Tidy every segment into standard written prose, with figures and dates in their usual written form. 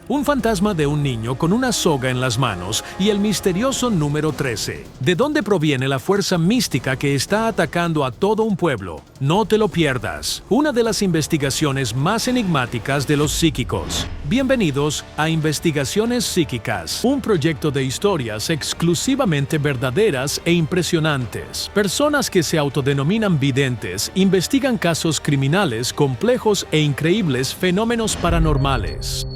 un fantasma de un niño con una soga en las manos y el misterioso número 13. ¿De dónde proviene la fuerza mística que está atacando a todo un pueblo? No te lo pierdas. Una de las investigaciones más enigmáticas de los psíquicos. Bienvenidos a Investigaciones Psíquicas, un proyecto de historias exclusivamente verdaderas e impresionantes. Personas que se autodenominan videntes investigan casos criminales complejos e increíbles fenómenos paranormales.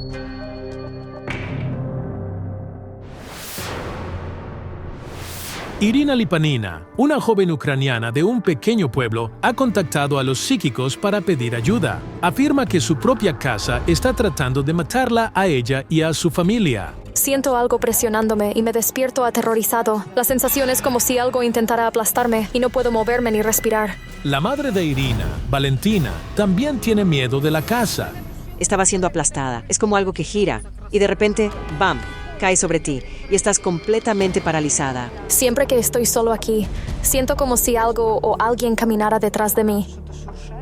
Irina Lipanina, una joven ucraniana de un pequeño pueblo, ha contactado a los psíquicos para pedir ayuda. Afirma que su propia casa está tratando de matarla a ella y a su familia. Siento algo presionándome y me despierto aterrorizado. La sensación es como si algo intentara aplastarme y no puedo moverme ni respirar. La madre de Irina, Valentina, también tiene miedo de la casa. Estaba siendo aplastada. Es como algo que gira y de repente, ¡bam!, cae sobre ti y estás completamente paralizada. Siempre que estoy solo aquí, siento como si algo o alguien caminara detrás de mí.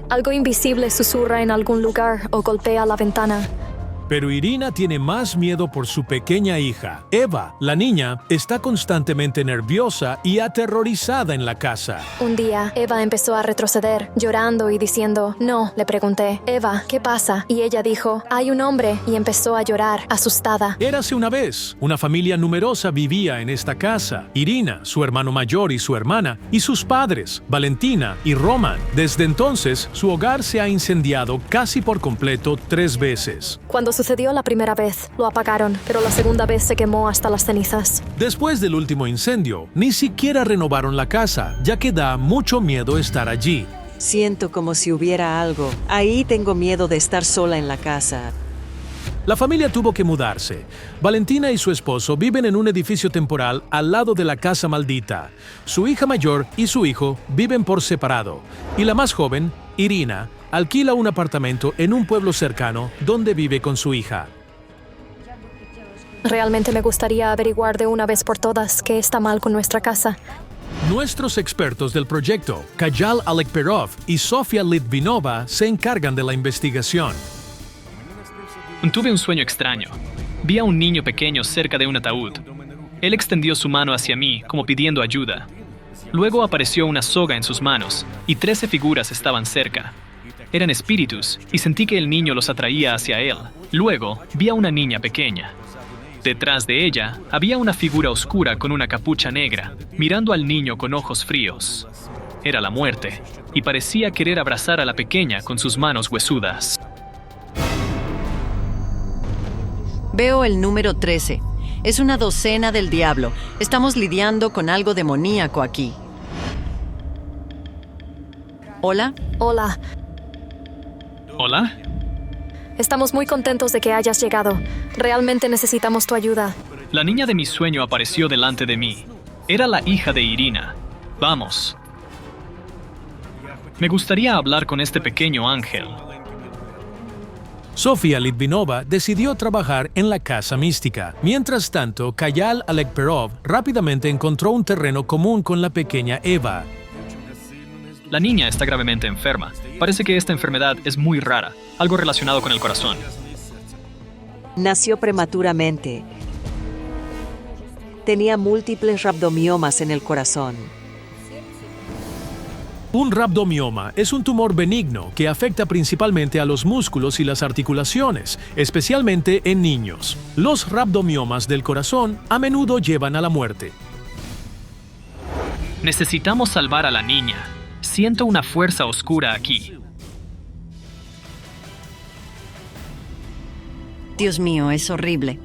Algo invisible susurra en algún lugar o golpea la ventana. Pero Irina tiene más miedo por su pequeña hija. Eva, la niña, está constantemente nerviosa y aterrorizada en la casa. Un día, Eva empezó a retroceder, llorando y diciendo, no. Le pregunté, Eva, ¿qué pasa? Y ella dijo, hay un hombre, y empezó a llorar, asustada. Érase una vez, una familia numerosa vivía en esta casa. Irina, su hermano mayor y su hermana, y sus padres, Valentina y Roman. Desde entonces, su hogar se ha incendiado casi por completo 3 veces. Cuando sucedió la primera vez, lo apagaron, pero la segunda vez se quemó hasta las cenizas. Después del último incendio, ni siquiera renovaron la casa, ya que da mucho miedo estar allí. Siento como si hubiera algo. Ahí tengo miedo de estar sola en la casa. La familia tuvo que mudarse. Valentina y su esposo viven en un edificio temporal al lado de la casa maldita. Su hija mayor y su hijo viven por separado. Y la más joven, Irina, alquila un apartamento en un pueblo cercano donde vive con su hija. Realmente me gustaría averiguar de una vez por todas qué está mal con nuestra casa. Nuestros expertos del proyecto, Kajal Alekperov y Sofia Litvinova, se encargan de la investigación. Tuve un sueño extraño. Vi a un niño pequeño cerca de un ataúd. Él extendió su mano hacia mí, como pidiendo ayuda. Luego apareció una soga en sus manos, y 13 figuras estaban cerca. Eran espíritus, y sentí que el niño los atraía hacia él. Luego, vi a una niña pequeña. Detrás de ella, había una figura oscura con una capucha negra, mirando al niño con ojos fríos. Era la muerte, y parecía querer abrazar a la pequeña con sus manos huesudas. Veo el número 13. Es una docena del diablo. Estamos lidiando con algo demoníaco aquí. ¿Hola? Hola, ¿Hola? estamos muy contentos de que hayas llegado. Realmente necesitamos tu ayuda. La niña de mi sueño apareció delante de mí. Era la hija de Irina. Vamos. Me gustaría hablar con este pequeño ángel. Sofia Litvinova decidió trabajar en la casa mística. Mientras tanto, Kajal Alekperov rápidamente encontró un terreno común con la pequeña Eva. La niña está gravemente enferma. Parece que esta enfermedad es muy rara, algo relacionado con el corazón. Nació prematuramente. Tenía múltiples rhabdomiomas en el corazón. Un rhabdomioma es un tumor benigno que afecta principalmente a los músculos y las articulaciones, especialmente en niños. Los rhabdomiomas del corazón a menudo llevan a la muerte. Necesitamos salvar a la niña. Siento una fuerza oscura aquí. Dios mío, es horrible.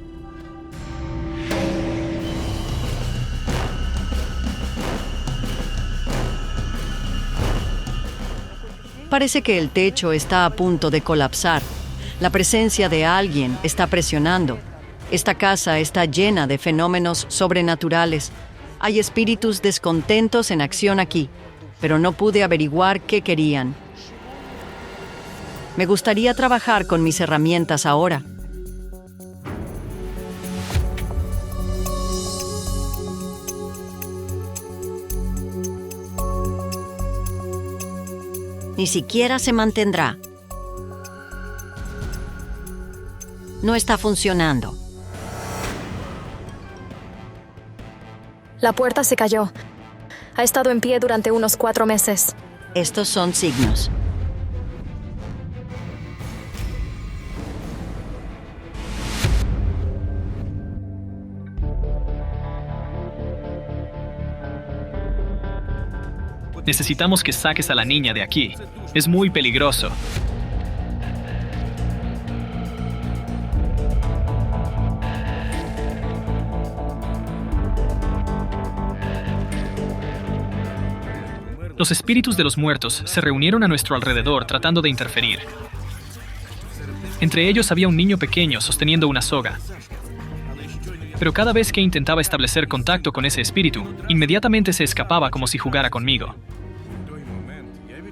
Parece que el techo está a punto de colapsar. La presencia de alguien está presionando. Esta casa está llena de fenómenos sobrenaturales. Hay espíritus descontentos en acción aquí, pero no pude averiguar qué querían. Me gustaría trabajar con mis herramientas ahora. Ni siquiera se mantendrá. No está funcionando. La puerta se cayó. Ha estado en pie durante unos 4 meses. Estos son signos. Necesitamos que saques a la niña de aquí. Es muy peligroso. Los espíritus de los muertos se reunieron a nuestro alrededor tratando de interferir. Entre ellos había un niño pequeño sosteniendo una soga. Pero cada vez que intentaba establecer contacto con ese espíritu, inmediatamente se escapaba como si jugara conmigo.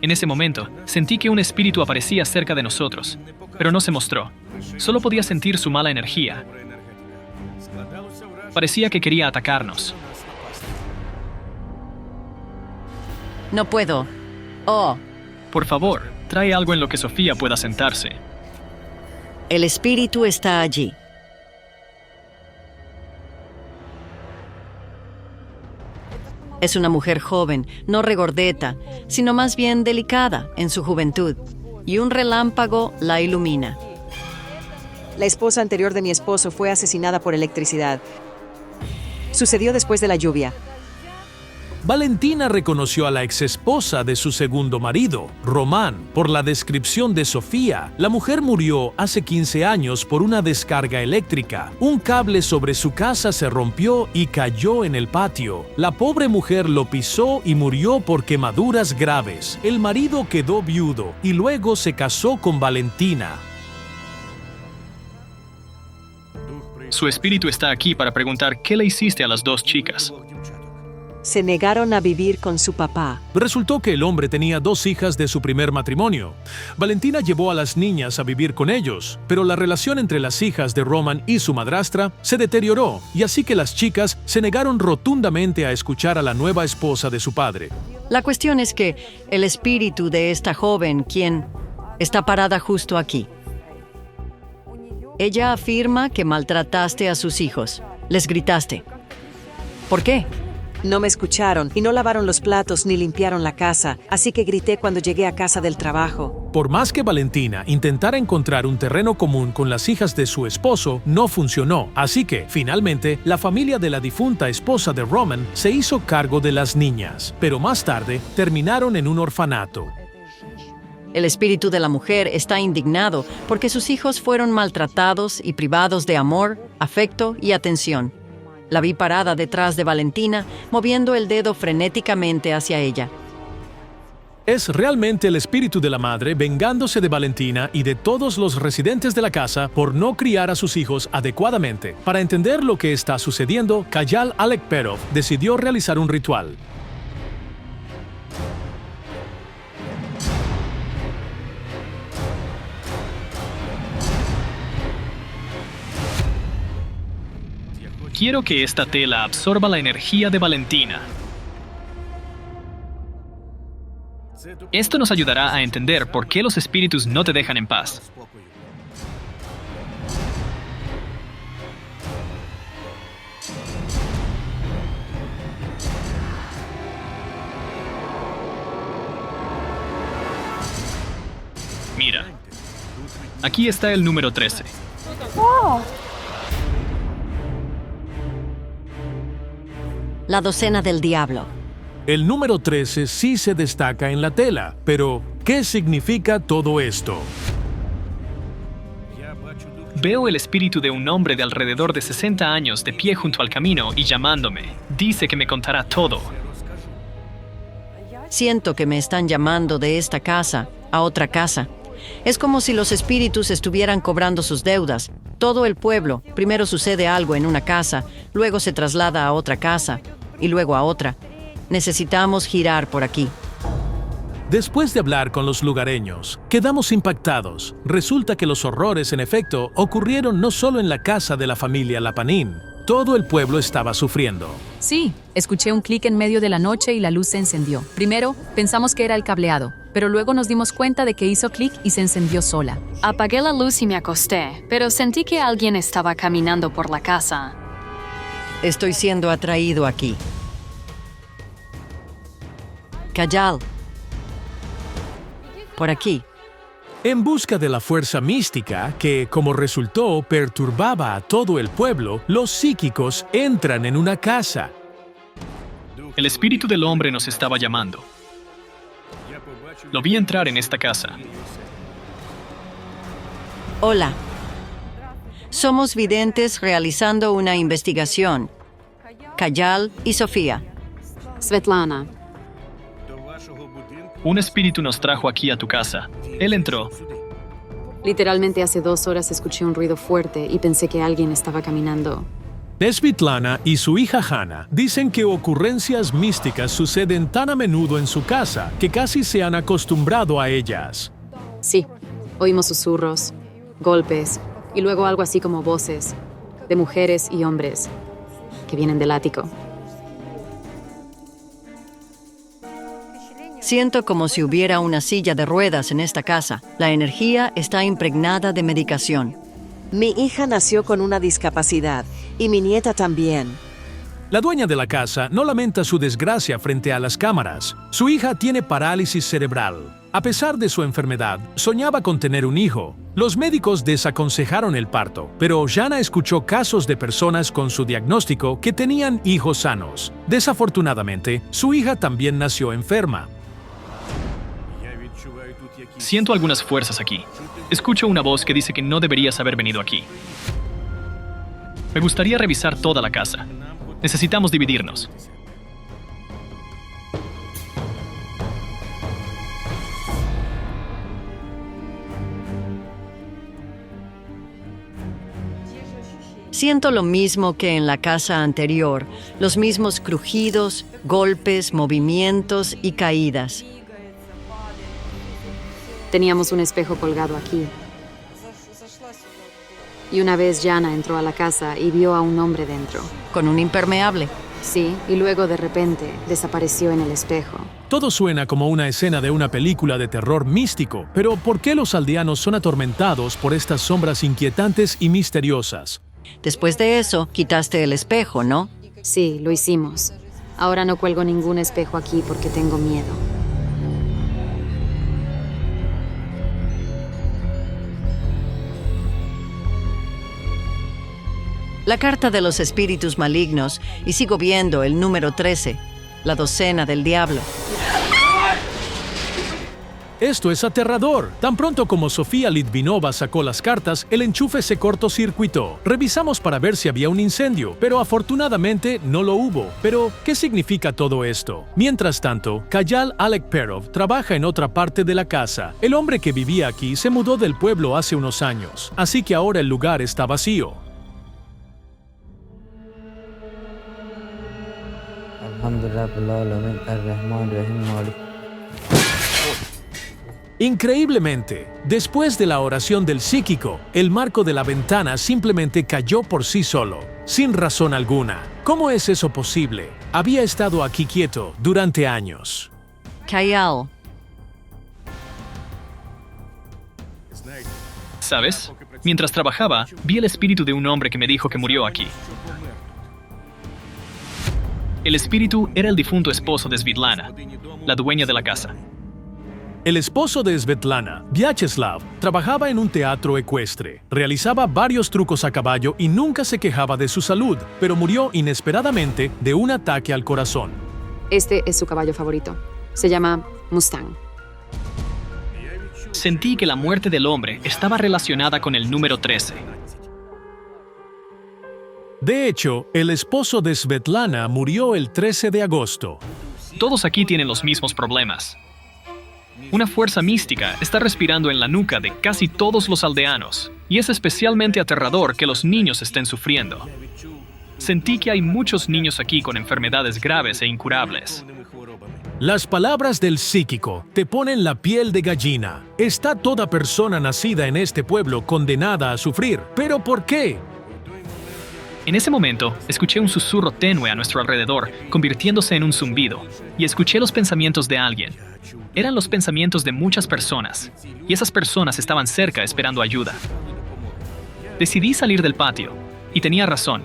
En ese momento, sentí que un espíritu aparecía cerca de nosotros, pero no se mostró. Solo podía sentir su mala energía. Parecía que quería atacarnos. No puedo. Oh, Por favor, trae algo en lo que Sofía pueda sentarse. el espíritu está allí. Es una mujer joven, no regordeta, sino más bien delicada en su juventud, y un relámpago la ilumina. La esposa anterior de mi esposo fue asesinada por electricidad. Sucedió después de la lluvia. Valentina reconoció a la exesposa de su segundo marido, Román, por la descripción de Sofía. La mujer murió hace 15 años por una descarga eléctrica. Un cable sobre su casa se rompió y cayó en el patio. La pobre mujer lo pisó y murió por quemaduras graves. El marido quedó viudo y luego se casó con Valentina. Su espíritu está aquí para preguntar qué le hiciste a las 2 chicas. Se negaron a vivir con su papá. Resultó que el hombre tenía 2 hijas de su primer matrimonio. Valentina llevó a las niñas a vivir con ellos, pero la relación entre las hijas de Roman y su madrastra se deterioró, y así que las chicas se negaron rotundamente a escuchar a la nueva esposa de su padre. La cuestión es que el espíritu de esta joven, quien está parada justo aquí, ella afirma que maltrataste a sus hijos. Les gritaste. ¿Por qué? No me escucharon y no lavaron los platos ni limpiaron la casa, así que grité cuando llegué a casa del trabajo. Por más que Valentina intentara encontrar un terreno común con las hijas de su esposo, no funcionó. Así que, finalmente, la familia de la difunta esposa de Roman se hizo cargo de las niñas, pero más tarde terminaron en un orfanato. El espíritu de la mujer está indignado porque sus hijos fueron maltratados y privados de amor, afecto y atención. La vi parada detrás de Valentina, moviendo el dedo frenéticamente hacia ella. Es realmente el espíritu de la madre vengándose de Valentina y de todos los residentes de la casa por no criar a sus hijos adecuadamente. Para entender lo que está sucediendo, Kajal Alekperov decidió realizar un ritual. Quiero que esta tela absorba la energía de Valentina. Esto nos ayudará a entender por qué los espíritus no te dejan en paz. Mira, aquí está el número 13. La docena del diablo. El número 13 sí se destaca en la tela, pero ¿qué significa todo esto? Veo el espíritu de un hombre de alrededor de 60 años de pie junto al camino y llamándome. Dice que me contará todo. Siento que me están llamando de esta casa a otra casa. Es como si los espíritus estuvieran cobrando sus deudas. Todo el pueblo, primero sucede algo en una casa, luego se traslada a otra casa y luego a otra. Necesitamos girar por aquí. Después de hablar con los lugareños, quedamos impactados. Resulta que los horrores, en efecto, ocurrieron no solo en la casa de la familia Lapanin. Todo el pueblo estaba sufriendo. Sí, escuché un clic en medio de la noche y la luz se encendió. Primero, pensamos que era el cableado. pero luego nos dimos cuenta de que hizo clic y se encendió sola. Apagué la luz y me acosté, pero sentí que alguien estaba caminando por la casa. Estoy siendo atraído aquí. Kajal. Por aquí. En busca de la fuerza mística que, como resultó, perturbaba a todo el pueblo, los psíquicos entran en una casa. El espíritu del hombre nos estaba llamando. Lo vi entrar en esta casa. Hola. Somos videntes realizando una investigación. Kajal y Sofía. Svetlana. Un espíritu nos trajo aquí a tu casa. Él entró. Literalmente hace 2 horas escuché un ruido fuerte y pensé que alguien estaba caminando. Svetlana y su hija Hannah dicen que ocurrencias místicas suceden tan a menudo en su casa que casi se han acostumbrado a ellas. Sí, oímos susurros, golpes y luego algo así como voces de mujeres y hombres que vienen del ático. Siento como si hubiera una silla de ruedas en esta casa. La energía está impregnada de medicación. Mi hija nació con una discapacidad y mi nieta también. La dueña de la casa no lamenta su desgracia frente a las cámaras. Su hija tiene parálisis cerebral. A pesar de su enfermedad, soñaba con tener un hijo. Los médicos desaconsejaron el parto, pero Jana escuchó casos de personas con su diagnóstico que tenían hijos sanos. Desafortunadamente, su hija también nació enferma. Siento algunas fuerzas aquí. Escucho una voz que dice que no deberías haber venido aquí. Me gustaría revisar toda la casa. Necesitamos dividirnos. Siento lo mismo que en la casa anterior, los mismos crujidos, golpes, movimientos y caídas. Teníamos un espejo colgado aquí. Y una vez Jana entró a la casa y vio a un hombre dentro. Con un impermeable. Sí, y luego de repente desapareció en el espejo. Todo suena como una escena de una película de terror místico, pero ¿por qué los aldeanos son atormentados por estas sombras inquietantes y misteriosas? Después de eso, quitaste el espejo, ¿no? Sí, lo hicimos. Ahora no cuelgo ningún espejo aquí porque tengo miedo. La carta de los espíritus malignos, y sigo viendo el número 13, la docena del diablo. Esto es aterrador. Tan pronto como Sofía Litvinova sacó las cartas, el enchufe se cortocircuitó. Revisamos para ver si había un incendio, pero afortunadamente no lo hubo. Pero, ¿qué significa todo esto? Mientras tanto, Kajal Alekperov trabaja en otra parte de la casa. El hombre que vivía aquí se mudó del pueblo hace unos años, así que ahora el lugar está vacío. Increíblemente, después de la oración del psíquico, el marco de la ventana simplemente cayó por sí solo, sin razón alguna. ¿Cómo es eso posible? Había estado aquí quieto durante años. Kajal. ¿Sabes? Mientras trabajaba, vi el espíritu de un hombre que me dijo que murió aquí. El espíritu era el difunto esposo de Svetlana, la dueña de la casa. El esposo de Svetlana, Vyacheslav, trabajaba en un teatro ecuestre, realizaba varios trucos a caballo y nunca se quejaba de su salud, pero murió inesperadamente de un ataque al corazón. Este es su caballo favorito. Se llama Mustang. Sentí que la muerte del hombre estaba relacionada con el número 13. De hecho, el esposo de Svetlana murió el 13 de agosto. Todos aquí tienen los mismos problemas. Una fuerza mística está respirando en la nuca de casi todos los aldeanos, y es especialmente aterrador que los niños estén sufriendo. Sentí que hay muchos niños aquí con enfermedades graves e incurables. Las palabras del psíquico te ponen la piel de gallina. Está toda persona nacida en este pueblo condenada a sufrir. ¿Pero por qué? En ese momento, escuché un susurro tenue a nuestro alrededor, convirtiéndose en un zumbido, y escuché los pensamientos de alguien. Eran los pensamientos de muchas personas, y esas personas estaban cerca esperando ayuda. Decidí salir del patio, y tenía razón.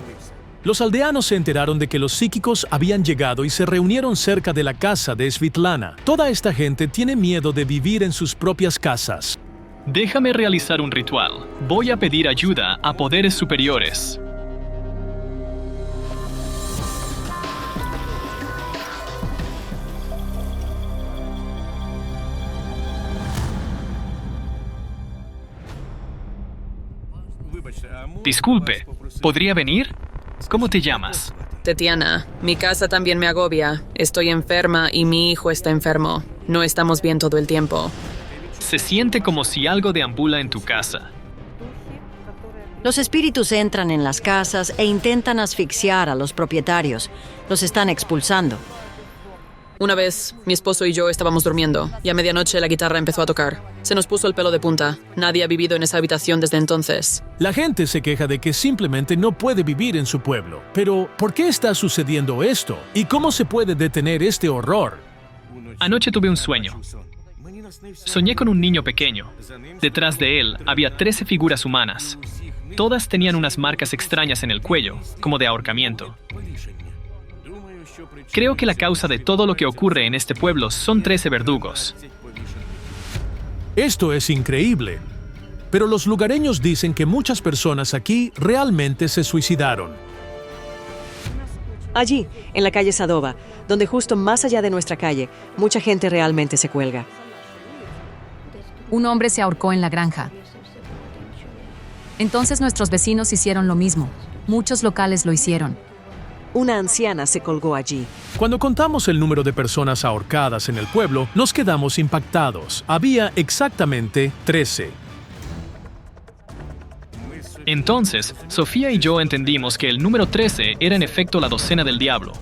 Los aldeanos se enteraron de que los psíquicos habían llegado y se reunieron cerca de la casa de Svitlana. Toda esta gente tiene miedo de vivir en sus propias casas. Déjame realizar un ritual. Voy a pedir ayuda a poderes superiores. Disculpe, ¿podría venir? ¿Cómo te llamas? Tetiana, mi casa también me agobia. Estoy enferma y mi hijo está enfermo. No estamos bien todo el tiempo. Se siente como si algo deambula en tu casa. Los espíritus entran en las casas e intentan asfixiar a los propietarios. Los están expulsando. Una vez, mi esposo y yo estábamos durmiendo, y a medianoche la guitarra empezó a tocar. Se nos puso el pelo de punta. Nadie ha vivido en esa habitación desde entonces. La gente se queja de que simplemente no puede vivir en su pueblo. Pero, ¿por qué está sucediendo esto? ¿Y cómo se puede detener este horror? Anoche tuve un sueño. Soñé con un niño pequeño. Detrás de él había 13 figuras humanas. Todas tenían unas marcas extrañas en el cuello, como de ahorcamiento. Creo que la causa de todo lo que ocurre en este pueblo son 13 verdugos. Esto es increíble. Pero los lugareños dicen que muchas personas aquí realmente se suicidaron. Allí, en la calle Sadova, donde justo más allá de nuestra calle, mucha gente realmente se cuelga. Un hombre se ahorcó en la granja. Entonces nuestros vecinos hicieron lo mismo. Muchos locales lo hicieron. Una anciana se colgó allí. Cuando contamos el número de personas ahorcadas en el pueblo, nos quedamos impactados. Había exactamente 13. Entonces, Sofía y yo entendimos que el número 13 era en efecto la docena del diablo.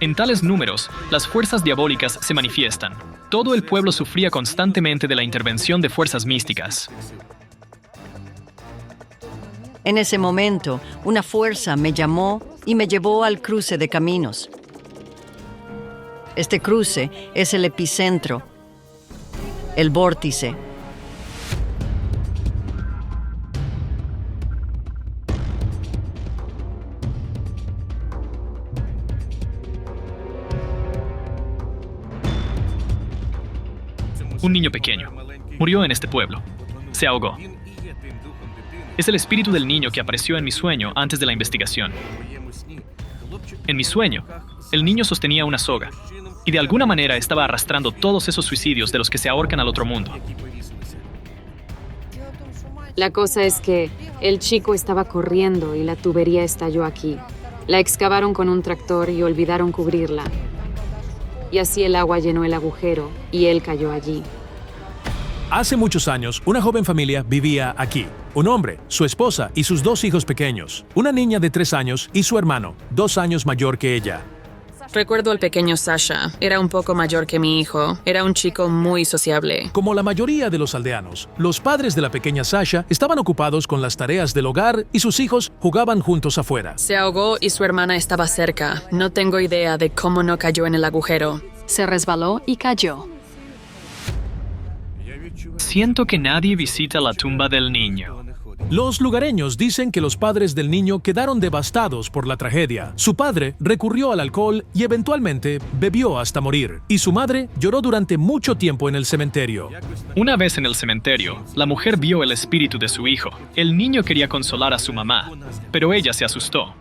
En tales números, las fuerzas diabólicas se manifiestan. Todo el pueblo sufría constantemente de la intervención de fuerzas místicas. En ese momento, una fuerza me llamó y me llevó al cruce de caminos. Este cruce es el epicentro, el vórtice. Un niño pequeño murió en este pueblo. Se ahogó. Es el espíritu del niño que apareció en mi sueño antes de la investigación. En mi sueño, el niño sostenía una soga y de alguna manera estaba arrastrando todos esos suicidios de los que se ahorcan al otro mundo. La cosa es que el chico estaba corriendo y la tubería estalló aquí. La excavaron con un tractor y olvidaron cubrirla. Y así el agua llenó el agujero y él cayó allí. Hace muchos años, una joven familia vivía aquí. Un hombre, su esposa y sus 2 hijos pequeños. Una niña de 3 años y su hermano, 2 años mayor que ella. Recuerdo al pequeño Sasha. Era un poco mayor que mi hijo. Era un chico muy sociable. Como la mayoría de los aldeanos, los padres de la pequeña Sasha estaban ocupados con las tareas del hogar y sus hijos jugaban juntos afuera. Se ahogó y su hermana estaba cerca. No tengo idea de cómo no cayó en el agujero. Se resbaló y cayó. Siento que nadie visita la tumba del niño. Los lugareños dicen que los padres del niño quedaron devastados por la tragedia. Su padre recurrió al alcohol y eventualmente bebió hasta morir. Y su madre lloró durante mucho tiempo en el cementerio. Una vez en el cementerio, la mujer vio el espíritu de su hijo. El niño quería consolar a su mamá, pero ella se asustó.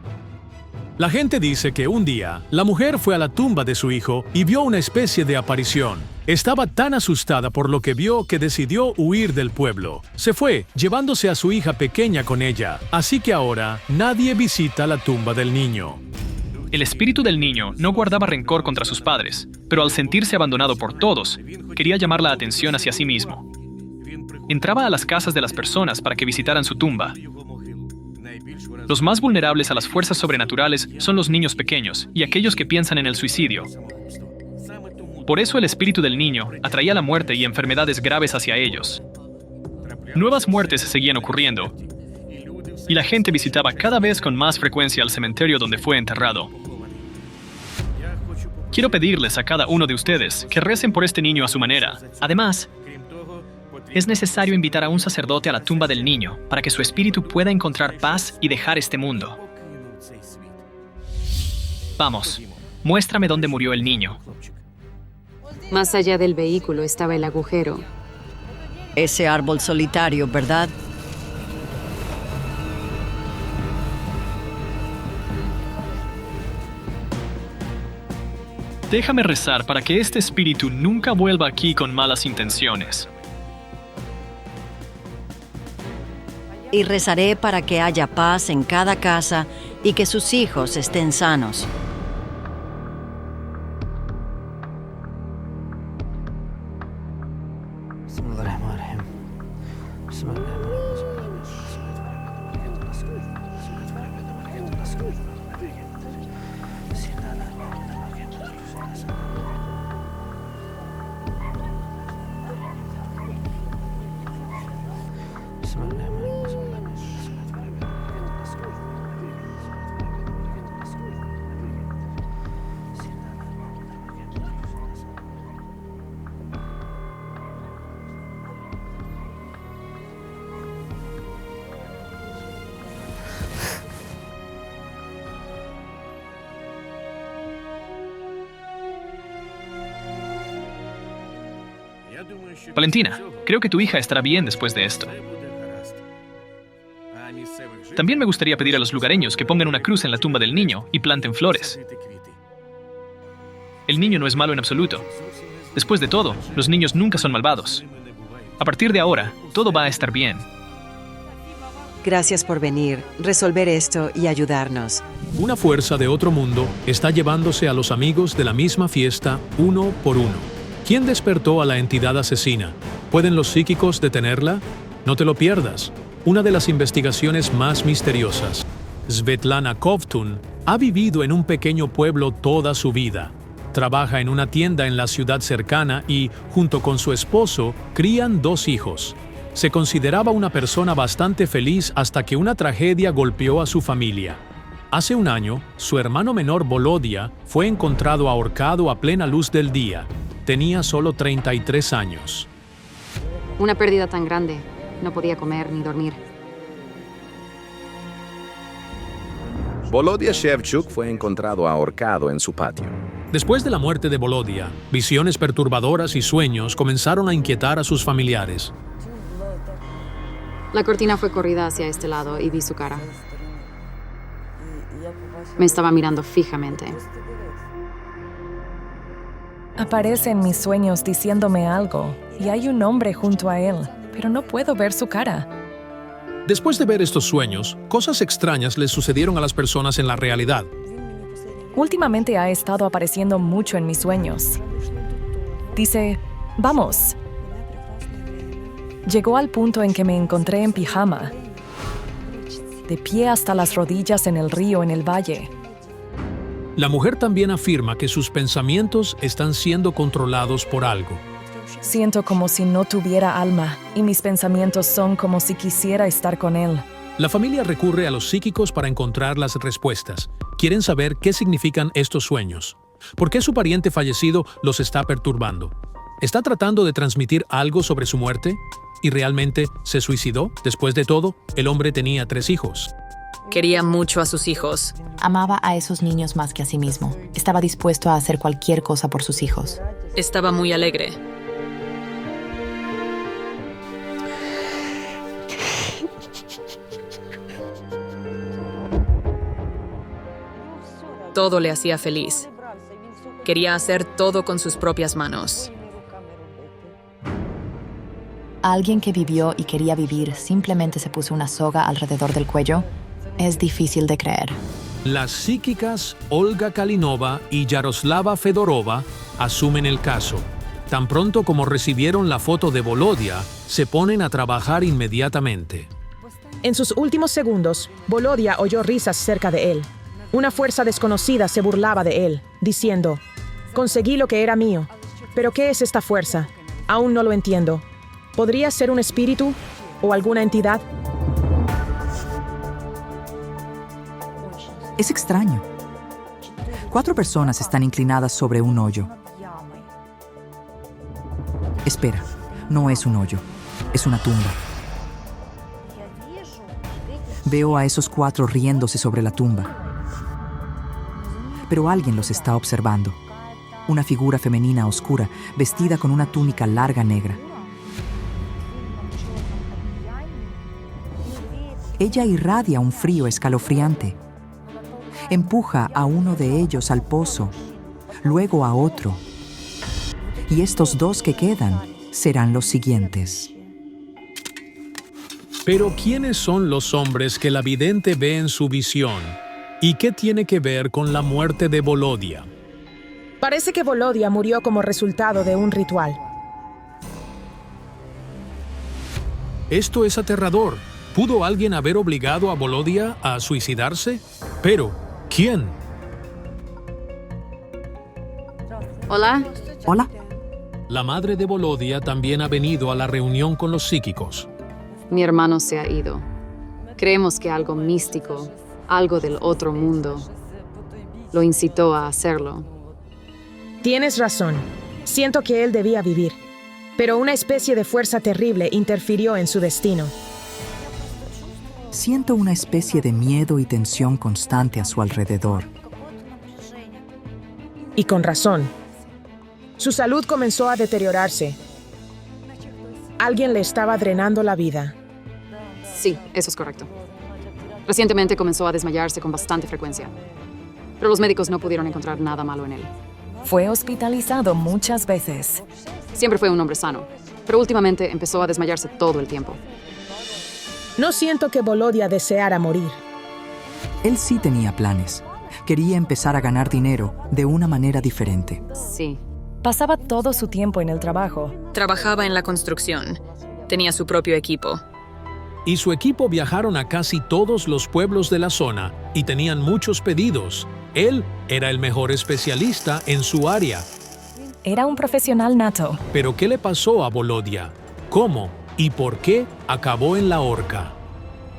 La gente dice que un día, la mujer fue a la tumba de su hijo y vio una especie de aparición. Estaba tan asustada por lo que vio que decidió huir del pueblo. Se fue, llevándose a su hija pequeña con ella. Así que ahora, nadie visita la tumba del niño. El espíritu del niño no guardaba rencor contra sus padres, pero al sentirse abandonado por todos, quería llamar la atención hacia sí mismo. Entraba a las casas de las personas para que visitaran su tumba. Los más vulnerables a las fuerzas sobrenaturales son los niños pequeños y aquellos que piensan en el suicidio. Por eso el espíritu del niño atraía la muerte y enfermedades graves hacia ellos. Nuevas muertes seguían ocurriendo, y la gente visitaba cada vez con más frecuencia el cementerio donde fue enterrado. Quiero pedirles a cada uno de ustedes que recen por este niño a su manera. Además, es necesario invitar a un sacerdote a la tumba del niño para que su espíritu pueda encontrar paz y dejar este mundo. Vamos, muéstrame dónde murió el niño. Más allá del vehículo estaba el agujero. Ese árbol solitario, ¿verdad? Déjame rezar para que este espíritu nunca vuelva aquí con malas intenciones. Y rezaré para que haya paz en cada casa y que sus hijos estén sanos. Valentina, creo que tu hija estará bien después de esto. También me gustaría pedir a los lugareños que pongan una cruz en la tumba del niño y planten flores. El niño no es malo en absoluto. Después de todo, los niños nunca son malvados. A partir de ahora, todo va a estar bien. Gracias por venir, resolver esto y ayudarnos. Una fuerza de otro mundo está llevándose a los amigos de la misma fiesta uno por uno. ¿Quién despertó a la entidad asesina? ¿Pueden los psíquicos detenerla? No te lo pierdas. Una de las investigaciones más misteriosas. Svetlana Kovtun ha vivido en un pequeño pueblo toda su vida. Trabaja en una tienda en la ciudad cercana y, junto con su esposo, crían 2 hijos. Se consideraba una persona bastante feliz hasta que una tragedia golpeó a su familia. Hace un año, su hermano menor Volodya fue encontrado ahorcado a plena luz del día. Tenía solo 33 años. Una pérdida tan grande. No podía comer ni dormir. Volodya Shevchuk fue encontrado ahorcado en su patio. Después de la muerte de Volodya, visiones perturbadoras y sueños comenzaron a inquietar a sus familiares. La cortina fue corrida hacia este lado y vi su cara. Me estaba mirando fijamente. Aparece en mis sueños diciéndome algo, y hay un hombre junto a él, pero no puedo ver su cara. Después de ver estos sueños, cosas extrañas les sucedieron a las personas en la realidad. Últimamente ha estado apareciendo mucho en mis sueños. Dice, vamos. Llegó al punto en que me encontré en pijama, de pie hasta las rodillas en el río en el valle. La mujer también afirma que sus pensamientos están siendo controlados por algo. Siento como si no tuviera alma, y mis pensamientos son como si quisiera estar con él. La familia recurre a los psíquicos para encontrar las respuestas. Quieren saber qué significan estos sueños. ¿Por qué su pariente fallecido los está perturbando? ¿Está tratando de transmitir algo sobre su muerte? ¿Y realmente se suicidó? Después de todo, el hombre tenía 3 hijos. Quería mucho a sus hijos. Amaba a esos niños más que a sí mismo. Estaba dispuesto a hacer cualquier cosa por sus hijos. Estaba muy alegre. Todo le hacía feliz. Quería hacer todo con sus propias manos. Alguien que vivió y quería vivir simplemente se puso una soga alrededor del cuello. Es difícil de creer. Las psíquicas Olga Kalinova y Yaroslava Fedorova asumen el caso. Tan pronto como recibieron la foto de Volodya, se ponen a trabajar inmediatamente. En sus últimos segundos, Volodya oyó risas cerca de él. Una fuerza desconocida se burlaba de él, diciendo, «Conseguí lo que era mío. ¿Pero qué es esta fuerza? Aún no lo entiendo. ¿Podría ser un espíritu o alguna entidad?» Es extraño. 4 personas están inclinadas sobre un hoyo. Espera, no es un hoyo, es una tumba. Veo a esos 4 riéndose sobre la tumba. Pero alguien los está observando. Una figura femenina oscura, vestida con una túnica larga negra. Ella irradia un frío escalofriante. Empuja a uno de ellos al pozo, luego a otro. Y estos 2 que quedan serán los siguientes. Pero ¿quiénes son los hombres que la vidente ve en su visión? ¿Y qué tiene que ver con la muerte de Volodia? Parece que Volodia murió como resultado de un ritual. Esto es aterrador. ¿Pudo alguien haber obligado a Volodia a suicidarse? Pero, ¿quién? Hola. Hola. La madre de Volodia también ha venido a la reunión con los psíquicos. Mi hermano se ha ido. Creemos que algo místico, algo del otro mundo, lo incitó a hacerlo. Tienes razón. Siento que él debía vivir. Pero una especie de fuerza terrible interfirió en su destino. Siento una especie de miedo y tensión constante a su alrededor. Y con razón. Su salud comenzó a deteriorarse. Alguien le estaba drenando la vida. Sí, eso es correcto. Recientemente comenzó a desmayarse con bastante frecuencia. Pero los médicos no pudieron encontrar nada malo en él. Fue hospitalizado muchas veces. Siempre fue un hombre sano, pero últimamente empezó a desmayarse todo el tiempo. No siento que Volodia deseara morir. Él sí tenía planes. Quería empezar a ganar dinero de una manera diferente. Sí. Pasaba todo su tiempo en el trabajo. Trabajaba en la construcción. Tenía su propio equipo. Y su equipo viajaron a casi todos los pueblos de la zona y tenían muchos pedidos. Él era el mejor especialista en su área. Era un profesional nato. Pero ¿qué le pasó a Volodia? ¿Cómo y por qué acabó en la horca?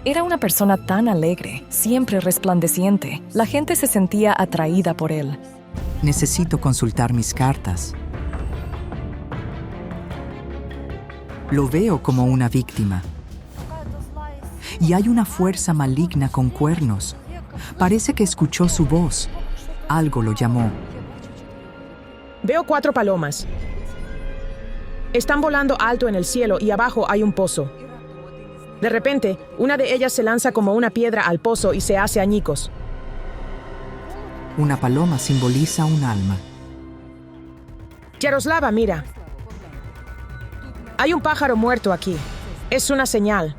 Era una persona tan alegre, siempre resplandeciente. La gente se sentía atraída por él. Necesito consultar mis cartas. Lo veo como una víctima. Y hay una fuerza maligna con cuernos. Parece que escuchó su voz. Algo lo llamó. Veo 4 palomas. Están volando alto en el cielo y abajo hay un pozo. De repente, una de ellas se lanza como una piedra al pozo y se hace añicos. Una paloma simboliza un alma. Yaroslava, mira. Hay un pájaro muerto aquí. Es una señal.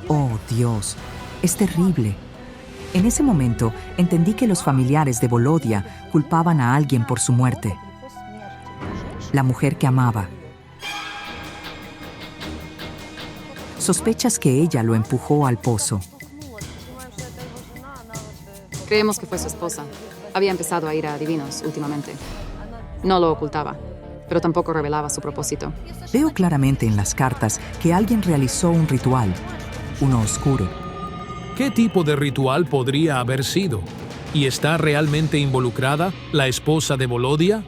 Oh, Dios, es terrible. En ese momento, entendí que los familiares de Volodia culpaban a alguien por su muerte. La mujer que amaba. Sospechas que ella lo empujó al pozo. Creemos que fue su esposa. Había empezado a ir a adivinos últimamente. No lo ocultaba, pero tampoco revelaba su propósito. Veo claramente en las cartas que alguien realizó un ritual, uno oscuro. ¿Qué tipo de ritual podría haber sido? ¿Y está realmente involucrada la esposa de Volodia?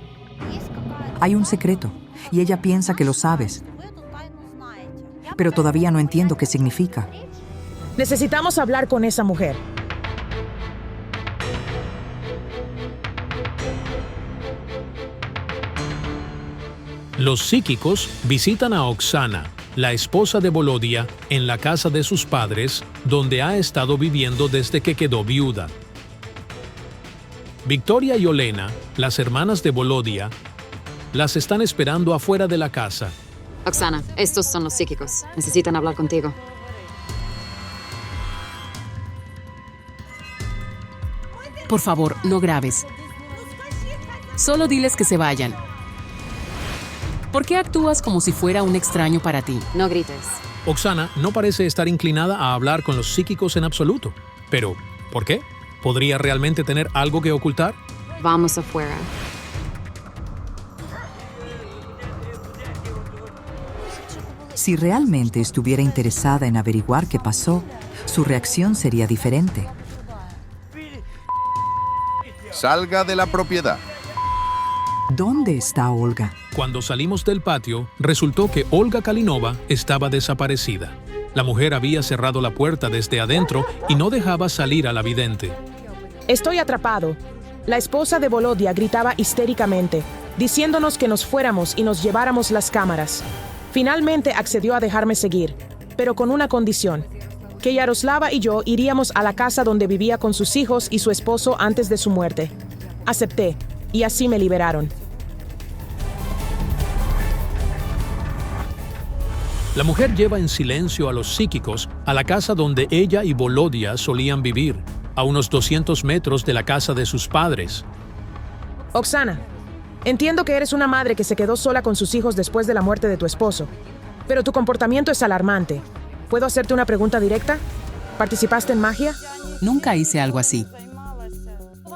Hay un secreto, y ella piensa que lo sabes. Pero todavía no entiendo qué significa. Necesitamos hablar con esa mujer. Los psíquicos visitan a Oksana, la esposa de Volodia, en la casa de sus padres, donde ha estado viviendo desde que quedó viuda. Victoria y Olena, las hermanas de Volodia, las están esperando afuera de la casa. Oksana, estos son los psíquicos. Necesitan hablar contigo. Por favor, no grabes. Solo diles que se vayan. ¿Por qué actúas como si fuera un extraño para ti? No grites. Oksana no parece estar inclinada a hablar con los psíquicos en absoluto. Pero, ¿por qué? ¿Podría realmente tener algo que ocultar? Vamos afuera. Si realmente estuviera interesada en averiguar qué pasó, su reacción sería diferente. Salga de la propiedad. ¿Dónde está Olga? Cuando salimos del patio, resultó que Olga Kalinova estaba desaparecida. La mujer había cerrado la puerta desde adentro y no dejaba salir a la vidente. Estoy atrapado. La esposa de Volodia gritaba histéricamente, diciéndonos que nos fuéramos y nos lleváramos las cámaras. Finalmente accedió a dejarme seguir, pero con una condición: que Yaroslava y yo iríamos a la casa donde vivía con sus hijos y su esposo antes de su muerte. Acepté, y así me liberaron. La mujer lleva en silencio a los psíquicos a la casa donde ella y Volodia solían vivir, a unos 200 metros de la casa de sus padres. Oksana, entiendo que eres una madre que se quedó sola con sus hijos después de la muerte de tu esposo, pero tu comportamiento es alarmante. ¿Puedo hacerte una pregunta directa? ¿Participaste en magia? Nunca hice algo así.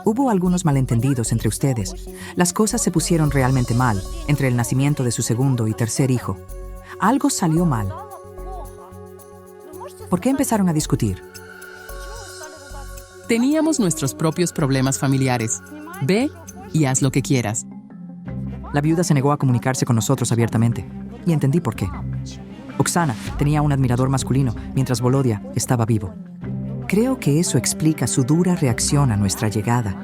Hubo algunos malentendidos entre ustedes. Las cosas se pusieron realmente mal entre el nacimiento de su segundo y tercer hijo. Algo salió mal. ¿Por qué empezaron a discutir? Teníamos nuestros propios problemas familiares. Ve y haz lo que quieras. La viuda se negó a comunicarse con nosotros abiertamente, y entendí por qué. Oksana tenía un admirador masculino, mientras Volodia estaba vivo. Creo que eso explica su dura reacción a nuestra llegada.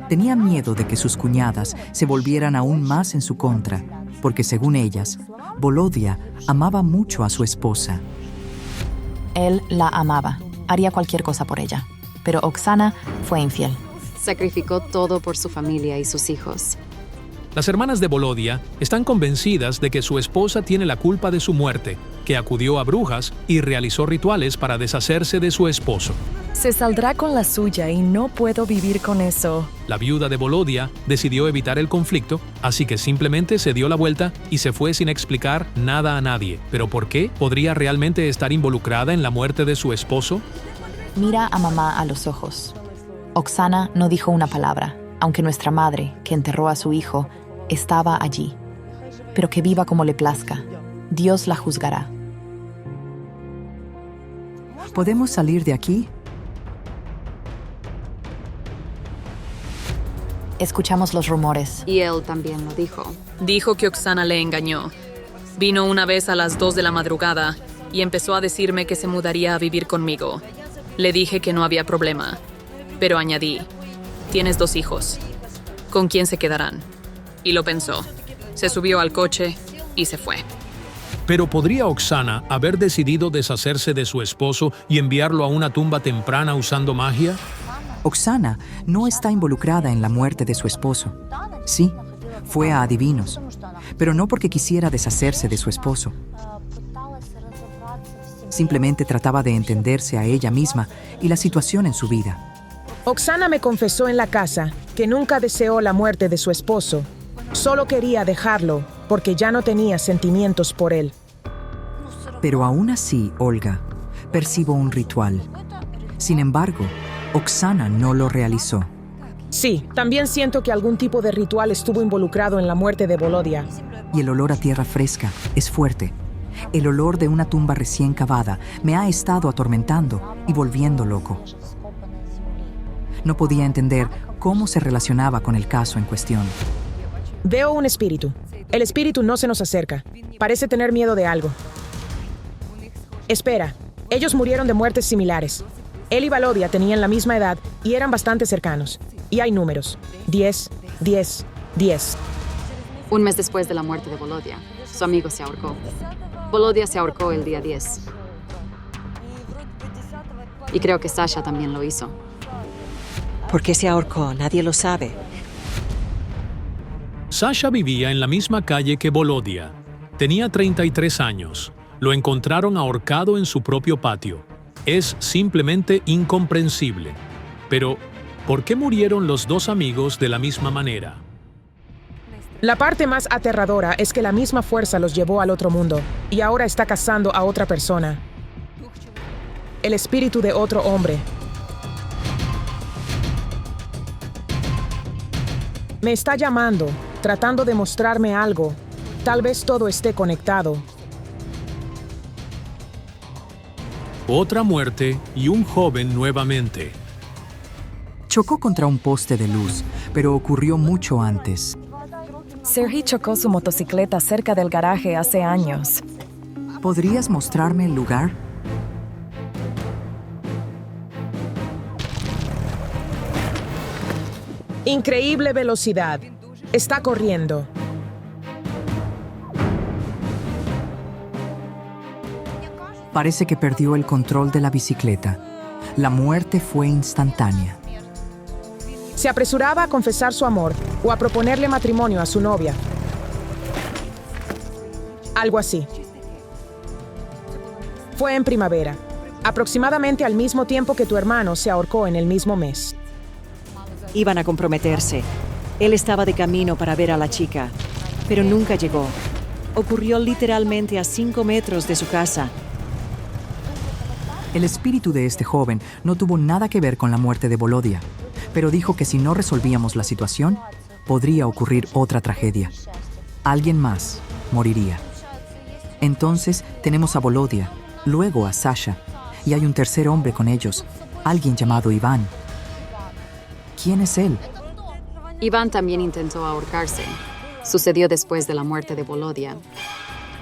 Tenía miedo de que sus cuñadas se volvieran aún más en su contra, porque según ellas, Volodia amaba mucho a su esposa. Él la amaba, haría cualquier cosa por ella, pero Oksana fue infiel. Sacrificó todo por su familia y sus hijos. Las hermanas de Volodia están convencidas de que su esposa tiene la culpa de su muerte, que acudió a brujas y realizó rituales para deshacerse de su esposo. Se saldrá con la suya y no puedo vivir con eso. La viuda de Volodia decidió evitar el conflicto, así que simplemente se dio la vuelta y se fue sin explicar nada a nadie. ¿Pero por qué? ¿Podría realmente estar involucrada en la muerte de su esposo? Mira a mamá a los ojos. Oksana no dijo una palabra, aunque nuestra madre, que enterró a su hijo, estaba allí. Pero que viva como le plazca. Dios la juzgará. ¿Podemos salir de aquí? Escuchamos los rumores. Y él también lo dijo. Dijo que Oksana le engañó. Vino una vez a las 2 de la madrugada y empezó a decirme que se mudaría a vivir conmigo. Le dije que no había problema, pero añadí: tienes 2 hijos. ¿Con quién se quedarán? Y lo pensó. Se subió al coche y se fue. ¿Pero podría Oksana haber decidido deshacerse de su esposo y enviarlo a una tumba temprana usando magia? Oksana no está involucrada en la muerte de su esposo. Sí, fue a adivinos, pero no porque quisiera deshacerse de su esposo. Simplemente trataba de entenderse a ella misma y la situación en su vida. Oksana me confesó en la casa que nunca deseó la muerte de su esposo. Solo quería dejarlo porque ya no tenía sentimientos por él. Pero aún así, Olga, percibo un ritual. Sin embargo, Oksana no lo realizó. Sí, también siento que algún tipo de ritual estuvo involucrado en la muerte de Volodia. Y el olor a tierra fresca es fuerte. El olor de una tumba recién cavada me ha estado atormentando y volviendo loco. No podía entender cómo se relacionaba con el caso en cuestión. Veo un espíritu. El espíritu no se nos acerca. Parece tener miedo de algo. Espera, ellos murieron de muertes similares. Él y Volodia tenían la misma edad y eran bastante cercanos. Y hay números. 10, 10, 10. Un mes después de la muerte de Volodia, su amigo se ahorcó. Volodia se ahorcó el día 10. Y creo que Sasha también lo hizo. ¿Por qué se ahorcó? Nadie lo sabe. Sasha vivía en la misma calle que Volodia. Tenía 33 años. Lo encontraron ahorcado en su propio patio. Es simplemente incomprensible. Pero, ¿por qué murieron los 2 amigos de la misma manera? La parte más aterradora es que la misma fuerza los llevó al otro mundo y ahora está cazando a otra persona. El espíritu de otro hombre. Me está llamando, tratando de mostrarme algo. Tal vez todo esté conectado. Otra muerte y un joven nuevamente. Chocó contra un poste de luz, pero ocurrió mucho antes. Sergi chocó su motocicleta cerca del garaje hace años. ¿Podrías mostrarme el lugar? Increíble velocidad. Está corriendo. Parece que perdió el control de la bicicleta. La muerte fue instantánea. Se apresuraba a confesar su amor o a proponerle matrimonio a su novia. Algo así. Fue en primavera, aproximadamente al mismo tiempo que tu hermano se ahorcó en el mismo mes. Iban a comprometerse. Él estaba de camino para ver a la chica, pero nunca llegó. Ocurrió literalmente a 5 metros de su casa. El espíritu de este joven no tuvo nada que ver con la muerte de Volodia, pero dijo que si no resolvíamos la situación, podría ocurrir otra tragedia. Alguien más moriría. Entonces tenemos a Volodia, luego a Sasha, y hay un tercer hombre con ellos, alguien llamado Iván. ¿Quién es él? Iván también intentó ahorcarse. Sucedió después de la muerte de Volodia.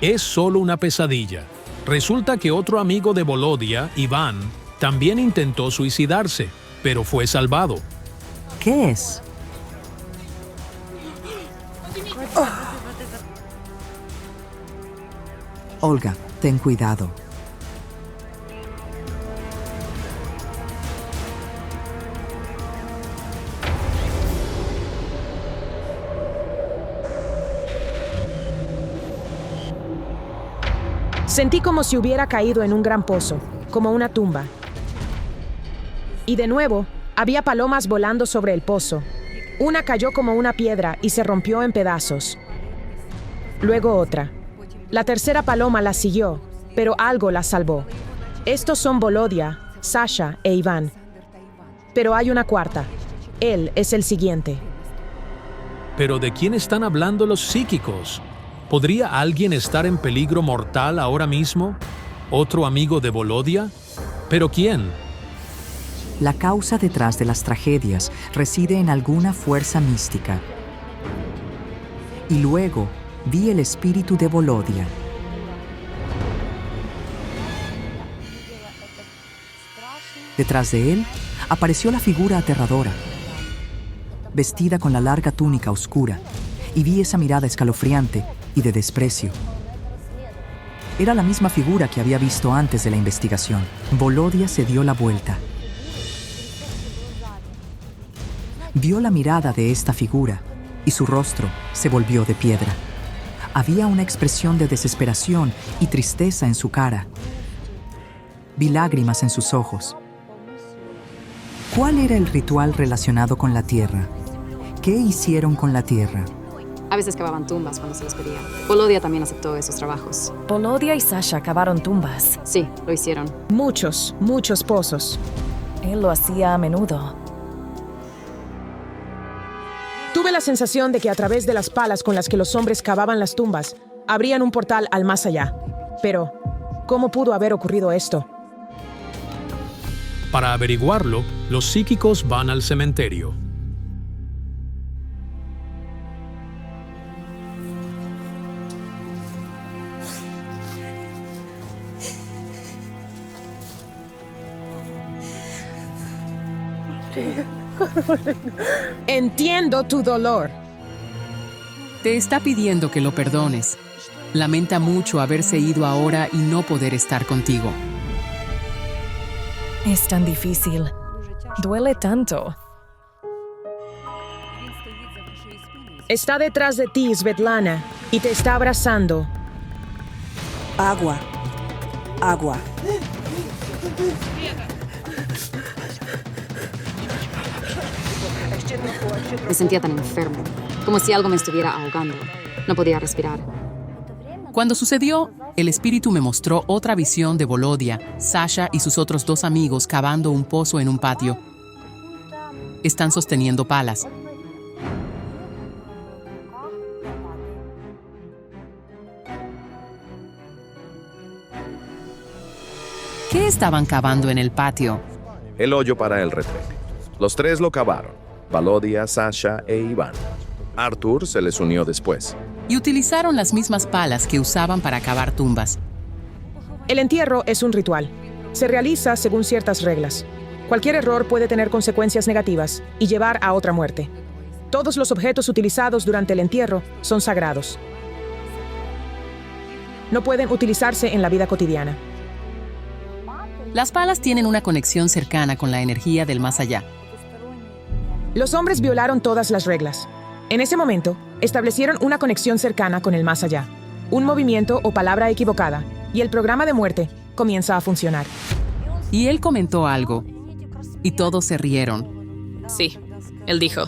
Es solo una pesadilla. Resulta que otro amigo de Volodia, Iván, también intentó suicidarse, pero fue salvado. ¿Qué es? Olga, ten cuidado. Sentí como si hubiera caído en un gran pozo, como una tumba. Y de nuevo, había palomas volando sobre el pozo. Una cayó como una piedra y se rompió en pedazos. Luego otra. La tercera paloma la siguió, pero algo la salvó. Estos son Volodia, Sasha e Iván. Pero hay una cuarta. Él es el siguiente. ¿Pero de quién están hablando los psíquicos? ¿Podría alguien estar en peligro mortal ahora mismo? ¿Otro amigo de Volodia? ¿Pero quién? La causa detrás de las tragedias reside en alguna fuerza mística. Y luego vi el espíritu de Volodia. Detrás de él apareció la figura aterradora, vestida con la larga túnica oscura, y vi esa mirada escalofriante y de desprecio. Era la misma figura que había visto antes de la investigación. Volodia se dio la vuelta. Vio la mirada de esta figura y su rostro se volvió de piedra. Había una expresión de desesperación y tristeza en su cara. Vi lágrimas en sus ojos. ¿Cuál era el ritual relacionado con la tierra? ¿Qué hicieron con la tierra? A veces cavaban tumbas cuando se les pedía. Volodia también aceptó esos trabajos. Volodia y Sasha cavaron tumbas. Sí, lo hicieron. Muchos pozos. Él lo hacía a menudo. Tuve la sensación de que a través de las palas con las que los hombres cavaban las tumbas, abrían un portal al más allá. Pero, ¿cómo pudo haber ocurrido esto? Para averiguarlo, los psíquicos van al cementerio. Entiendo tu dolor. Te está pidiendo que lo perdones. Lamenta mucho haberse ido ahora y no poder estar contigo. Es tan difícil. Duele tanto. Está detrás de ti, Svetlana, y te está abrazando. Agua. Agua. Me sentía tan enfermo, como si algo me estuviera ahogando. No podía respirar. Cuando sucedió, el espíritu me mostró otra visión de Volodia, Sasha y sus otros 2 amigos cavando un pozo en un patio. Están sosteniendo palas. ¿Qué estaban cavando en el patio? El hoyo para el retrete. Los tres lo cavaron, Valodia, Sasha e Iván. Arthur se les unió después. Y utilizaron las mismas palas que usaban para cavar tumbas. El entierro es un ritual. Se realiza según ciertas reglas. Cualquier error puede tener consecuencias negativas y llevar a otra muerte. Todos los objetos utilizados durante el entierro son sagrados. No pueden utilizarse en la vida cotidiana. Las palas tienen una conexión cercana con la energía del más allá. Los hombres violaron todas las reglas. En ese momento, establecieron una conexión cercana con el más allá. Un movimiento o palabra equivocada, y el programa de muerte comienza a funcionar. Y él comentó algo, y todos se rieron. Sí, él dijo.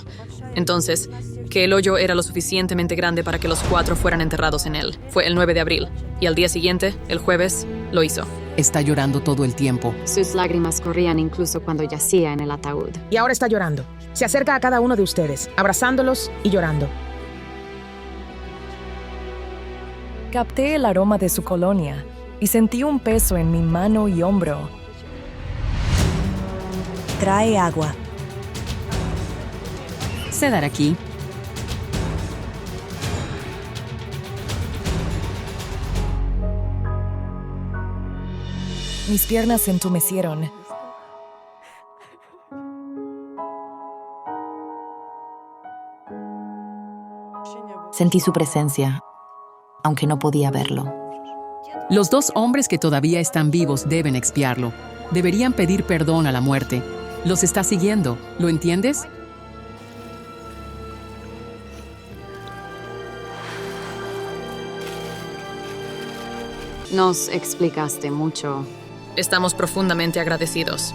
Entonces, que el hoyo era lo suficientemente grande para que los 4 fueran enterrados en él. Fue el 9 de abril, y al día siguiente, el jueves, lo hizo. Está llorando todo el tiempo. Sus lágrimas corrían incluso cuando yacía en el ataúd. Y ahora está llorando. Se acerca a cada uno de ustedes, abrazándolos y llorando. Capté el aroma de su colonia y sentí un peso en mi mano y hombro. Trae agua. Cedar aquí. Mis piernas se entumecieron. Sentí su presencia, aunque no podía verlo. Los 2 hombres que todavía están vivos deben expiarlo. Deberían pedir perdón a la muerte. Los está siguiendo, ¿lo entiendes? Nos explicaste mucho. Estamos profundamente agradecidos.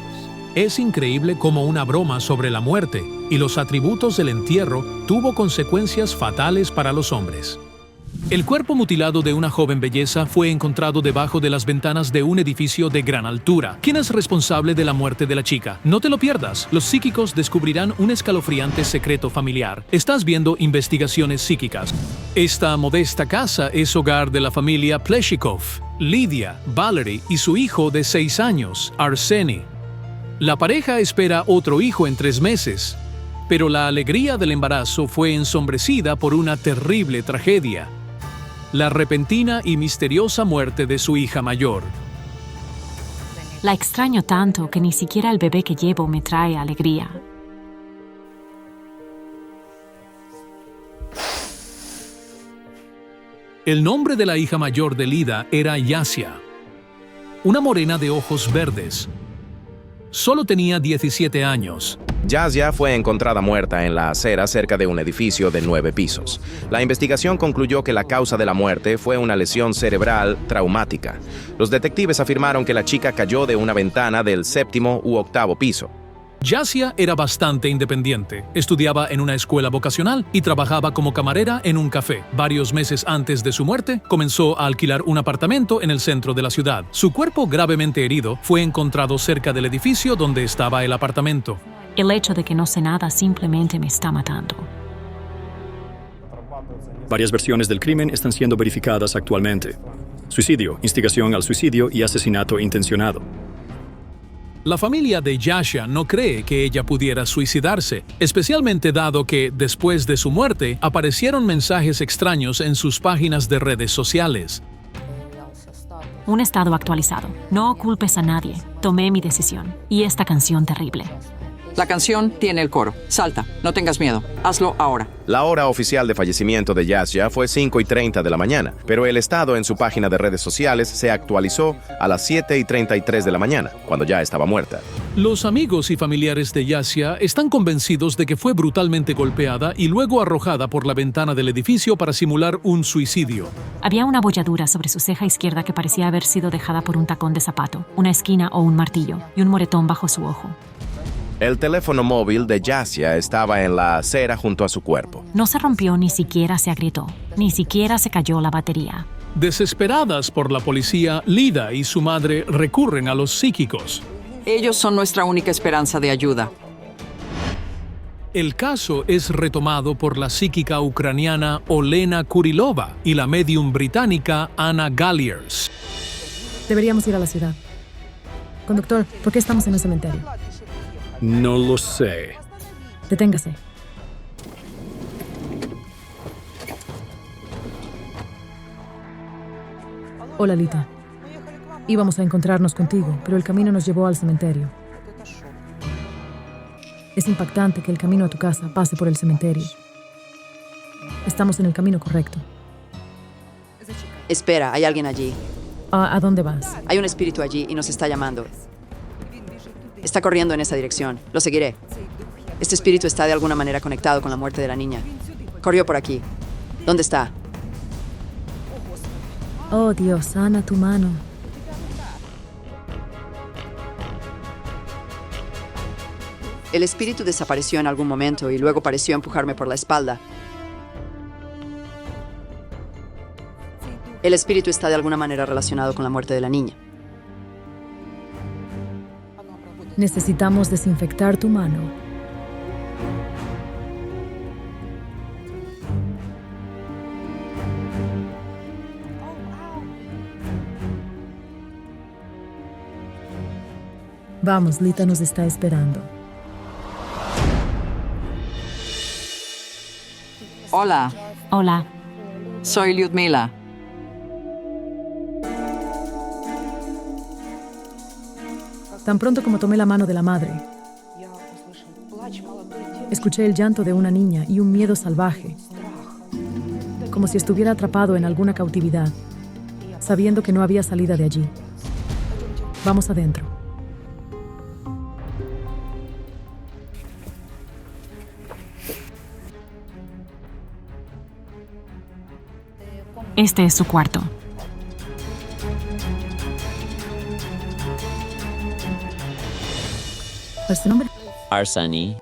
Es increíble cómo una broma sobre la muerte y los atributos del entierro tuvo consecuencias fatales para los hombres. El cuerpo mutilado de una joven belleza fue encontrado debajo de las ventanas de un edificio de gran altura. ¿Quién es responsable de la muerte de la chica? No te lo pierdas. Los psíquicos descubrirán un escalofriante secreto familiar. Estás viendo Investigaciones Psíquicas. Esta modesta casa es hogar de la familia Pleshikov, Lidia, Valerie y su hijo de 6 años, Arseny. La pareja espera otro hijo en 3 meses, pero la alegría del embarazo fue ensombrecida por una terrible tragedia: la repentina y misteriosa muerte de su hija mayor. La extraño tanto que ni siquiera el bebé que llevo me trae alegría. El nombre de la hija mayor de Lida era Yasia, una morena de ojos verdes. Solo tenía 17 años. Yasia fue encontrada muerta en la acera cerca de un edificio de 9 pisos. La investigación concluyó que la causa de la muerte fue una lesión cerebral traumática. Los detectives afirmaron que la chica cayó de una ventana del 7º u 8º piso. Yasia era bastante independiente, estudiaba en una escuela vocacional y trabajaba como camarera en un café. Varios meses antes de su muerte, comenzó a alquilar un apartamento en el centro de la ciudad. Su cuerpo, gravemente herido, fue encontrado cerca del edificio donde estaba el apartamento. El hecho de que no sé nada simplemente me está matando. Varias versiones del crimen están siendo verificadas actualmente. Suicidio, instigación al suicidio y asesinato intencionado. La familia de Yasia no cree que ella pudiera suicidarse, especialmente dado que, después de su muerte, aparecieron mensajes extraños en sus páginas de redes sociales. Un estado actualizado. No culpes a nadie. Tomé mi decisión. Y esta canción terrible. La canción tiene el coro. Salta, no tengas miedo. Hazlo ahora. La hora oficial de fallecimiento de Yasia fue 5:30 de la mañana, pero el estado en su página de redes sociales se actualizó a las 7:33 de la mañana, cuando ya estaba muerta. Los amigos y familiares de Yasia están convencidos de que fue brutalmente golpeada y luego arrojada por la ventana del edificio para simular un suicidio. Había una bolladura sobre su ceja izquierda que parecía haber sido dejada por un tacón de zapato, una esquina o un martillo, y un moretón bajo su ojo. El teléfono móvil de Yasia estaba en la acera junto a su cuerpo. No se rompió, ni siquiera se agrietó, ni siquiera se cayó la batería. Desesperadas por la policía, Lida y su madre recurren a los psíquicos. Ellos son nuestra única esperanza de ayuda. El caso es retomado por la psíquica ucraniana Olena Kurilova y la medium británica Anna Galliers. Deberíamos ir a la ciudad. Conductor, ¿por qué estamos en un cementerio? No lo sé. Deténgase. Hola, Lita. Íbamos a encontrarnos contigo, pero el camino nos llevó al cementerio. Es impactante que el camino a tu casa pase por el cementerio. Estamos en el camino correcto. Espera, hay alguien allí. ¿A dónde vas? Hay un espíritu allí y nos está llamando. Está corriendo en esa dirección. Lo seguiré. Este espíritu está de alguna manera conectado con la muerte de la niña. Corrió por aquí. ¿Dónde está? Oh, Dios, sana tu mano. El espíritu desapareció en algún momento y luego pareció empujarme por la espalda. El espíritu está de alguna manera relacionado con la muerte de la niña. Necesitamos desinfectar tu mano. Vamos, Lita nos está esperando. Hola. Hola. Soy Lyudmila. Tan pronto como tomé la mano de la madre, escuché el llanto de una niña y un miedo salvaje, como si estuviera atrapado en alguna cautividad, sabiendo que no había salida de allí. Vamos adentro. Este es su cuarto. ¿Cuál es tu nombre? Arseny.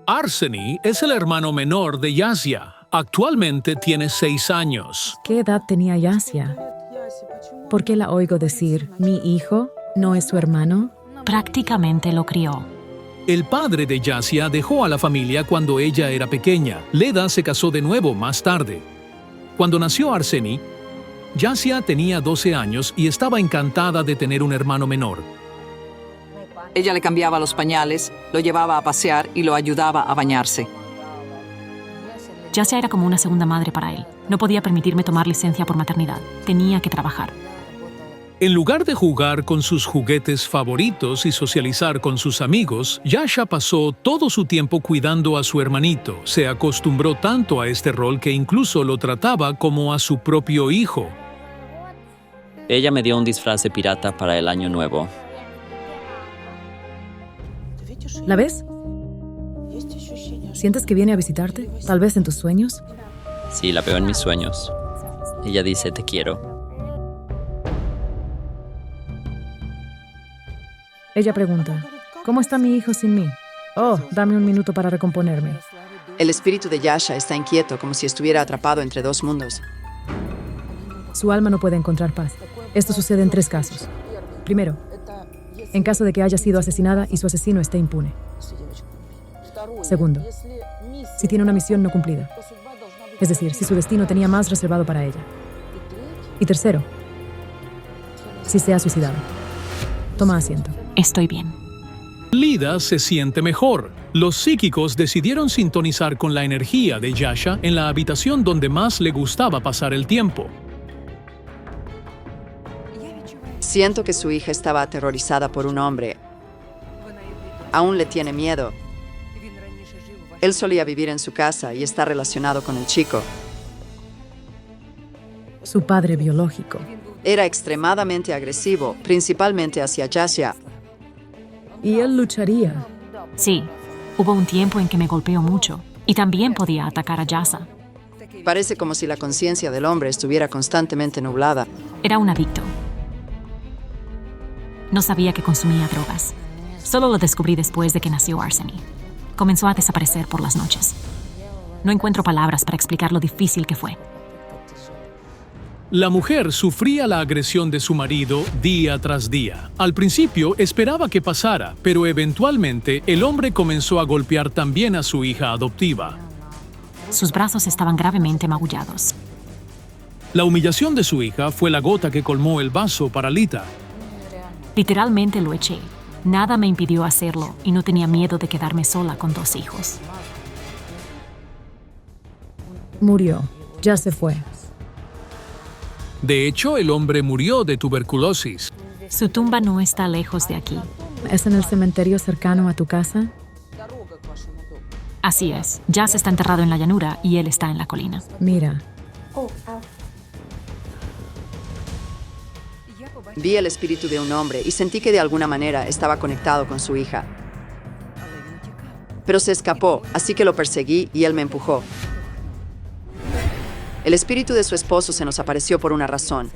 Arseny es el hermano menor de Yasia. Actualmente tiene 6 años. ¿Qué edad tenía Yasia? ¿Por qué la oigo decir, mi hijo no es su hermano? Prácticamente lo crió. El padre de Yasia dejó a la familia cuando ella era pequeña. Leda se casó de nuevo más tarde. Cuando nació Arseny, Yasia tenía 12 años y estaba encantada de tener un hermano menor. Ella le cambiaba los pañales, lo llevaba a pasear y lo ayudaba a bañarse. Yasia era como una segunda madre para él. No podía permitirme tomar licencia por maternidad. Tenía que trabajar. En lugar de jugar con sus juguetes favoritos y socializar con sus amigos, Yasha pasó todo su tiempo cuidando a su hermanito. Se acostumbró tanto a este rol que incluso lo trataba como a su propio hijo. Ella me dio un disfraz de pirata para el año nuevo. ¿La ves? ¿Sientes que viene a visitarte? Tal vez en tus sueños. Sí, la veo en mis sueños. Ella dice, te quiero. Ella pregunta, ¿cómo está mi hijo sin mí? Oh, dame un minuto para recomponerme. El espíritu de Yasha está inquieto, como si estuviera atrapado entre dos mundos. Su alma no puede encontrar paz. Esto sucede en 3 casos. Primero, en caso de que haya sido asesinada y su asesino esté impune. Segundo, si tiene una misión no cumplida. Es decir, si su destino tenía más reservado para ella. Y tercero, si se ha suicidado. Toma asiento. Estoy bien. Lida se siente mejor. Los psíquicos decidieron sintonizar con la energía de Yasha en la habitación donde más le gustaba pasar el tiempo. Siento que su hija estaba aterrorizada por un hombre. Aún le tiene miedo. Él solía vivir en su casa y está relacionado con el chico. Su padre biológico. Era extremadamente agresivo, principalmente hacia Yasha. ¿Y él lucharía? Sí, hubo un tiempo en que me golpeó mucho y también podía atacar a Yasa. Parece como si la conciencia del hombre estuviera constantemente nublada. Era un adicto. No sabía que consumía drogas. Solo lo descubrí después de que nació Arseny. Comenzó a desaparecer por las noches. No encuentro palabras para explicar lo difícil que fue. La mujer sufría la agresión de su marido día tras día. Al principio esperaba que pasara, pero eventualmente el hombre comenzó a golpear también a su hija adoptiva. Sus brazos estaban gravemente magullados. La humillación de su hija fue la gota que colmó el vaso para Lita. Literalmente lo eché. Nada me impidió hacerlo y no tenía miedo de quedarme sola con 2 hijos. Murió. Ya se fue. De hecho, el hombre murió de tuberculosis. Su tumba no está lejos de aquí. ¿Es en el cementerio cercano a tu casa? Así es. Jas está enterrado en la llanura y él está en la colina. Mira. Vi el espíritu de un hombre y sentí que de alguna manera estaba conectado con su hija. Pero se escapó, así que lo perseguí y él me empujó. El espíritu de su esposo se nos apareció por una razón.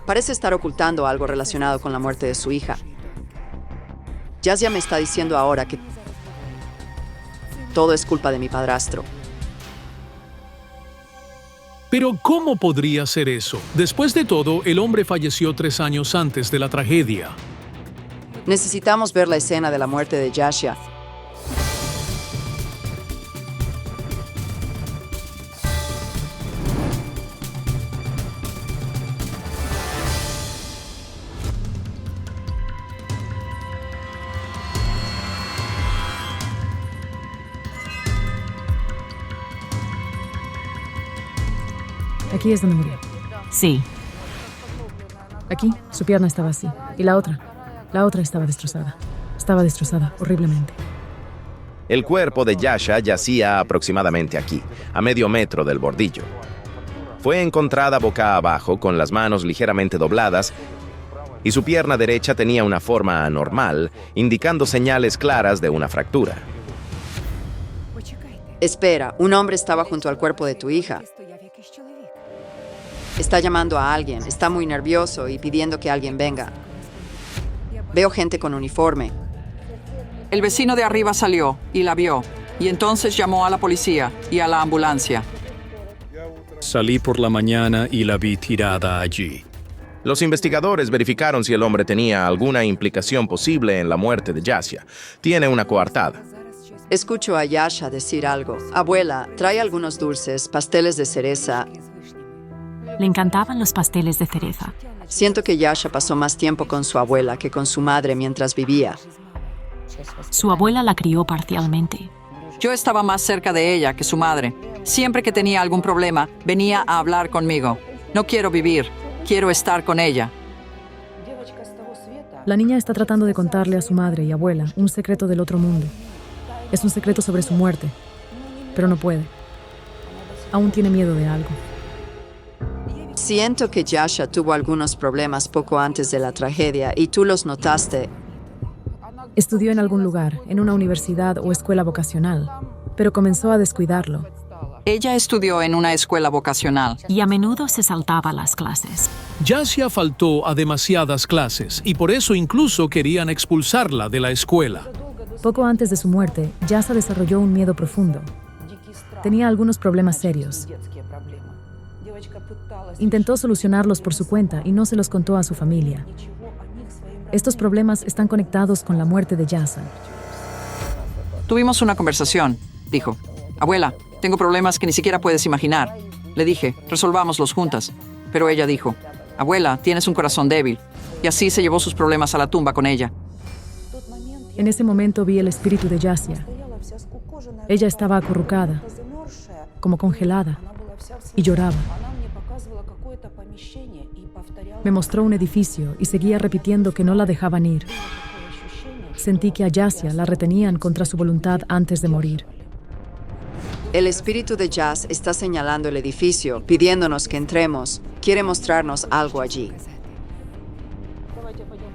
Parece estar ocultando algo relacionado con la muerte de su hija. Jasya me está diciendo ahora que todo es culpa de mi padrastro. Pero ¿cómo podría ser eso? Después de todo, el hombre falleció 3 años antes de la tragedia. Necesitamos ver la escena de la muerte de Jasya. Aquí es donde murió. Sí. Aquí, su pierna estaba así. Y la otra estaba destrozada. Estaba destrozada horriblemente. El cuerpo de Jasya yacía aproximadamente aquí, a medio metro del bordillo. Fue encontrada boca abajo, con las manos ligeramente dobladas, y su pierna derecha tenía una forma anormal, indicando señales claras de una fractura. Espera, un hombre estaba junto al cuerpo de tu hija. Está llamando a alguien, está muy nervioso y pidiendo que alguien venga. Veo gente con uniforme. El vecino de arriba salió y la vio, y entonces llamó a la policía y a la ambulancia. Salí por la mañana y la vi tirada allí. Los investigadores verificaron si el hombre tenía alguna implicación posible en la muerte de Jasya. Tiene una coartada. Escucho a Jasya decir algo. Abuela, trae algunos dulces, pasteles de cereza. Le encantaban los pasteles de cereza. Siento que Jasya pasó más tiempo con su abuela que con su madre mientras vivía. Su abuela la crió parcialmente. Yo estaba más cerca de ella que su madre. Siempre que tenía algún problema, venía a hablar conmigo. No quiero vivir, quiero estar con ella. La niña está tratando de contarle a su madre y abuela un secreto del otro mundo. Es un secreto sobre su muerte, pero no puede. Aún tiene miedo de algo. Siento que Jasya tuvo algunos problemas poco antes de la tragedia y tú los notaste. Estudió en algún lugar, en una universidad o escuela vocacional, pero comenzó a descuidarlo. Ella estudió en una escuela vocacional. Y a menudo se saltaba las clases. Jasya faltó a demasiadas clases y por eso incluso querían expulsarla de la escuela. Poco antes de su muerte, Jasya desarrolló un miedo profundo. Tenía algunos problemas serios. Intentó solucionarlos por su cuenta y no se los contó a su familia. Estos problemas están conectados con la muerte de Jasya. Tuvimos una conversación, dijo. Abuela, tengo problemas que ni siquiera puedes imaginar. Le dije, resolvámoslos juntas. Pero ella dijo, abuela, tienes un corazón débil. Y así se llevó sus problemas a la tumba con ella. En ese momento vi el espíritu de Jasya. Ella estaba acurrucada, como congelada, y lloraba. Me mostró un edificio y seguía repitiendo que no la dejaban ir. Sentí que a Jasya la retenían contra su voluntad antes de morir. El espíritu de Jas está señalando el edificio, pidiéndonos que entremos. Quiere mostrarnos algo allí.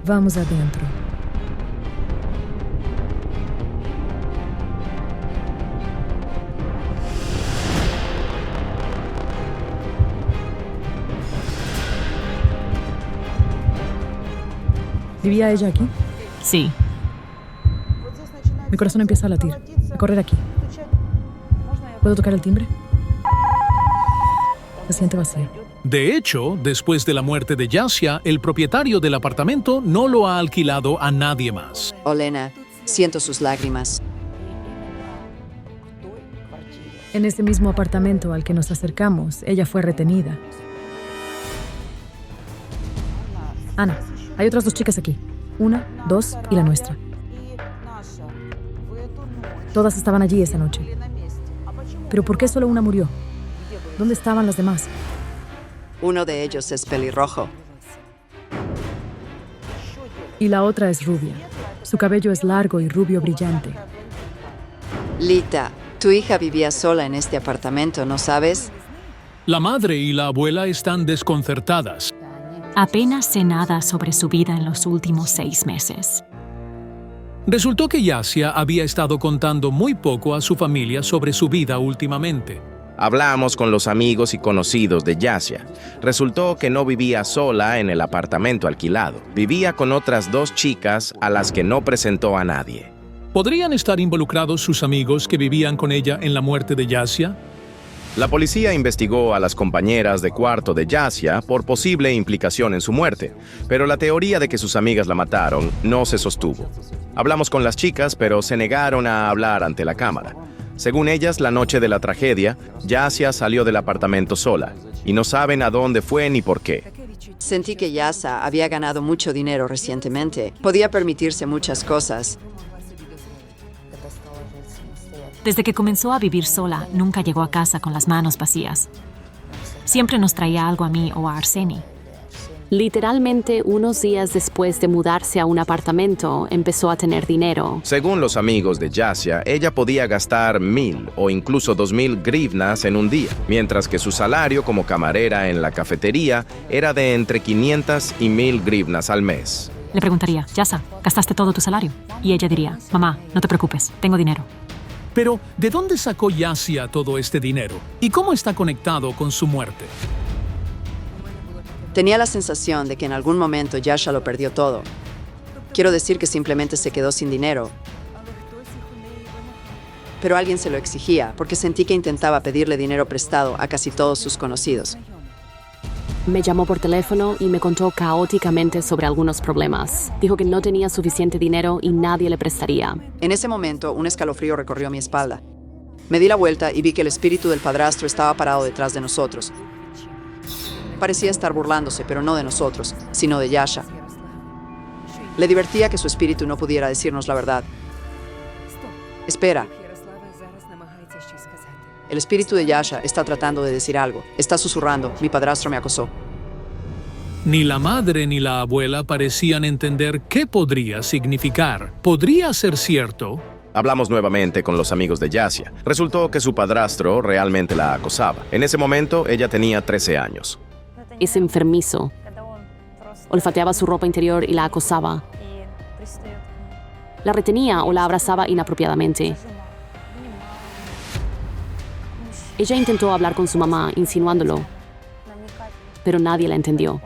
Vamos adentro. ¿Vivía ella aquí? Sí. Mi corazón empieza a latir, a correr aquí. ¿Puedo tocar el timbre? Se siente vacío. De hecho, después de la muerte de Jasya, el propietario del apartamento no lo ha alquilado a nadie más. Olena, siento sus lágrimas. En ese mismo apartamento al que nos acercamos, ella fue retenida. Ana, hay otras 2 chicas aquí. 1, 2 y la nuestra. Todas estaban allí esa noche. ¿Pero por qué solo una murió? ¿Dónde estaban las demás? Uno de ellos es pelirrojo. Y la otra es rubia. Su cabello es largo y rubio brillante. Lita, tu hija vivía sola en este apartamento, ¿no sabes? La madre y la abuela están desconcertadas. Apenas sé nada sobre su vida en los últimos 6 meses. Resultó que Yasia había estado contando muy poco a su familia sobre su vida últimamente. Hablamos con los amigos y conocidos de Yasia. Resultó que no vivía sola en el apartamento alquilado. Vivía con otras 2 chicas a las que no presentó a nadie. ¿Podrían estar involucrados sus amigos que vivían con ella en la muerte de Yasia? La policía investigó a las compañeras de cuarto de Yasia por posible implicación en su muerte, pero la teoría de que sus amigas la mataron no se sostuvo. Hablamos con las chicas, pero se negaron a hablar ante la cámara. Según ellas, la noche de la tragedia, Yasia salió del apartamento sola, y no saben a dónde fue ni por qué. Sentí que Yasa había ganado mucho dinero recientemente. Podía permitirse muchas cosas. Desde que comenzó a vivir sola, nunca llegó a casa con las manos vacías. Siempre nos traía algo a mí o a Arseni. Literalmente, unos días después de mudarse a un apartamento, empezó a tener dinero. Según los amigos de Yasia, ella podía gastar 1,000 o incluso 2,000 grivnas en un día, mientras que su salario como camarera en la cafetería era de entre 500 y 1,000 grivnas al mes. Le preguntaría, Yasa, ¿gastaste todo tu salario? Y ella diría, mamá, no te preocupes, tengo dinero. Pero, ¿de dónde sacó Yasia todo este dinero? ¿Y cómo está conectado con su muerte? Tenía la sensación de que en algún momento Yasha lo perdió todo. Quiero decir que simplemente se quedó sin dinero. Pero alguien se lo exigía, porque sentí que intentaba pedirle dinero prestado a casi todos sus conocidos. Me llamó por teléfono y me contó caóticamente sobre algunos problemas. Dijo que no tenía suficiente dinero y nadie le prestaría. En ese momento, un escalofrío recorrió mi espalda. Me di la vuelta y vi que el espíritu del padrastro estaba parado detrás de nosotros. Parecía estar burlándose, pero no de nosotros, sino de Yasha. Le divertía que su espíritu no pudiera decirnos la verdad. Espera. El espíritu de Yasha está tratando de decir algo. Está susurrando. Mi padrastro me acosó. Ni la madre ni la abuela parecían entender qué podría significar. ¿Podría ser cierto? Hablamos nuevamente con los amigos de Yasia. Resultó que su padrastro realmente la acosaba. En ese momento, ella tenía 13 años. Es enfermizo. Olfateaba su ropa interior y la acosaba. La retenía o la abrazaba inapropiadamente. Ella intentó hablar con su mamá, insinuándolo, pero nadie la entendió.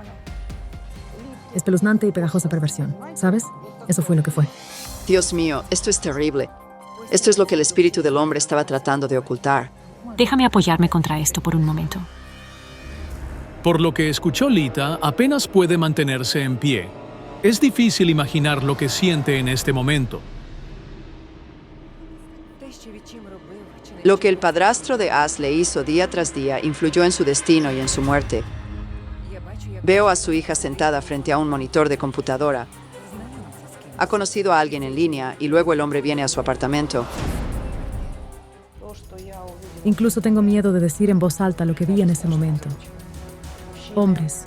Espeluznante y pegajosa perversión, ¿sabes? Eso fue lo que fue. Dios mío, esto es terrible. Esto es lo que el espíritu del hombre estaba tratando de ocultar. Déjame apoyarme contra esto por un momento. Por lo que escuchó Lita, apenas puede mantenerse en pie. Es difícil imaginar lo que siente en este momento. Lo que el padrastro de Az le hizo día tras día influyó en su destino y en su muerte. Veo a su hija sentada frente a un monitor de computadora. Ha conocido a alguien en línea y luego el hombre viene a su apartamento. Incluso tengo miedo de decir en voz alta lo que vi en ese momento. Hombres,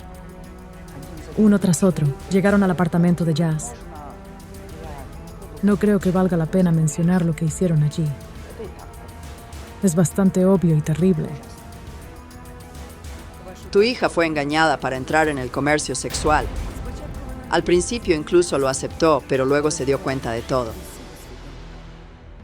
uno tras otro, llegaron al apartamento de Jazz. No creo que valga la pena mencionar lo que hicieron allí. Es bastante obvio y terrible. Tu hija fue engañada para entrar en el comercio sexual. Al principio incluso lo aceptó, pero luego se dio cuenta de todo.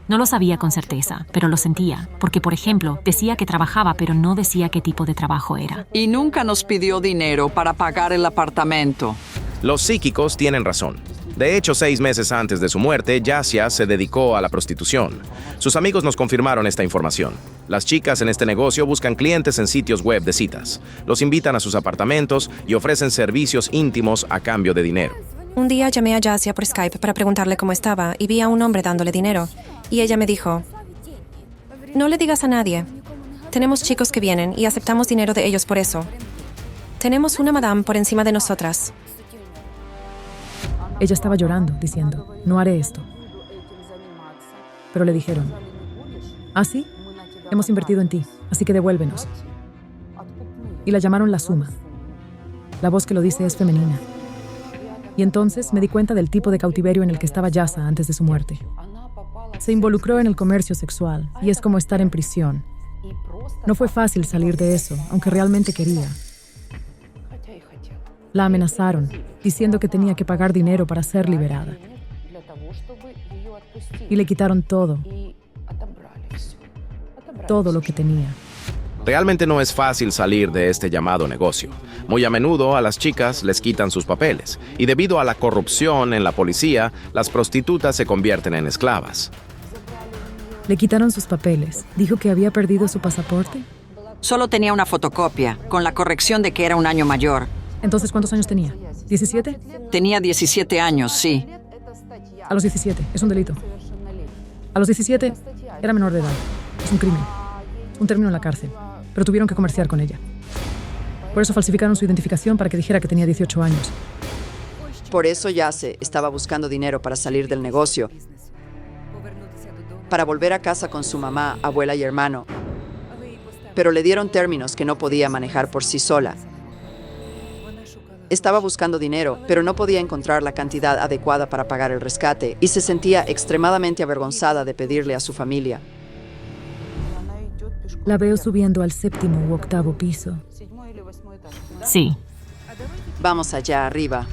No lo sabía con certeza, pero lo sentía, porque, por ejemplo, decía que trabajaba, pero no decía qué tipo de trabajo era. Y nunca nos pidió dinero para pagar el apartamento. Los psíquicos tienen razón. De hecho, 6 meses antes de su muerte, Yasia se dedicó a la prostitución. Sus amigos nos confirmaron esta información. Las chicas en este negocio buscan clientes en sitios web de citas. Los invitan a sus apartamentos y ofrecen servicios íntimos a cambio de dinero. Un día llamé a Yasia por Skype para preguntarle cómo estaba y vi a un hombre dándole dinero. Y ella me dijo, no le digas a nadie, Tenemos chicos que vienen y aceptamos dinero de ellos por eso. Tenemos una madame por encima de nosotras. Ella estaba llorando, diciendo, no haré esto. Pero le dijeron, ¿ah, sí? Hemos invertido en ti, así que devuélvenos. Y la llamaron la Suma. La voz que lo dice es femenina. Y entonces me di cuenta del tipo de cautiverio en el que estaba Yasa antes de su muerte. Se involucró en el comercio sexual y es como estar en prisión. No fue fácil salir de eso, aunque realmente quería. La amenazaron, diciendo que tenía que pagar dinero para ser liberada. Y le quitaron todo. Todo lo que tenía. Realmente no es fácil salir de este llamado negocio. Muy a menudo a las chicas les quitan sus papeles, y debido a la corrupción en la policía, las prostitutas se convierten en esclavas. Le quitaron sus papeles. ¿Dijo que había perdido su pasaporte? Solo tenía una fotocopia, con la corrección de que era un año mayor. Entonces, ¿cuántos años tenía? ¿17? Tenía 17 años, sí. A los 17, es un delito. A los 17, era menor de edad. Es un crimen. Un término en la cárcel. Pero tuvieron que comerciar con ella. Por eso falsificaron su identificación para que dijera que tenía 18 años. Por eso Yase estaba buscando dinero para salir del negocio, para volver a casa con su mamá, abuela y hermano. Pero le dieron términos que no podía manejar por sí sola. Estaba buscando dinero, pero no podía encontrar la cantidad adecuada para pagar el rescate y se sentía extremadamente avergonzada de pedirle a su familia. La veo subiendo al 7º u 8º piso. Sí. Vamos allá arriba.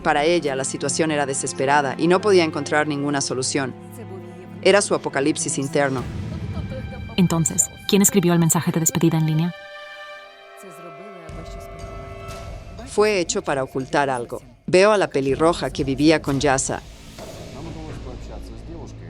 Para ella, la situación era desesperada y no podía encontrar ninguna solución. Era su apocalipsis interno. Entonces, ¿quién escribió el mensaje de despedida en línea? Fue hecho para ocultar algo. Veo a la pelirroja que vivía con Yasa.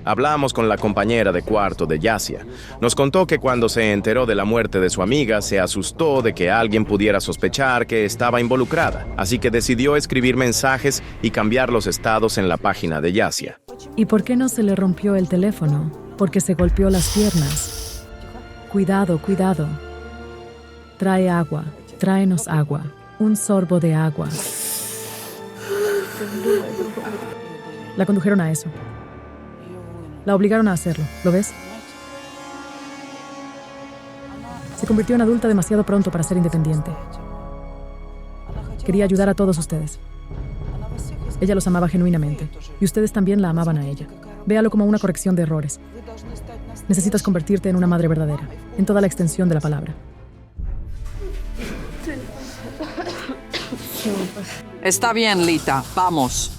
Hablamos con la compañera de cuarto de Yasia. Nos contó que cuando se enteró de la muerte de su amiga, se asustó de que alguien pudiera sospechar que estaba involucrada, así que decidió escribir mensajes y cambiar los estados en la página de Yasia. ¿Y por qué no se le rompió el teléfono? Porque se golpeó las piernas. Cuidado, cuidado. Trae agua, tráenos agua. Un sorbo de agua. La condujeron a eso. La obligaron a hacerlo, ¿lo ves? Se convirtió en adulta demasiado pronto para ser independiente. Quería ayudar a todos ustedes. Ella los amaba genuinamente, y ustedes también la amaban a ella. Véalo como una corrección de errores. Necesitas convertirte en una madre verdadera, en toda la extensión de la palabra. Está bien, Lita, vamos.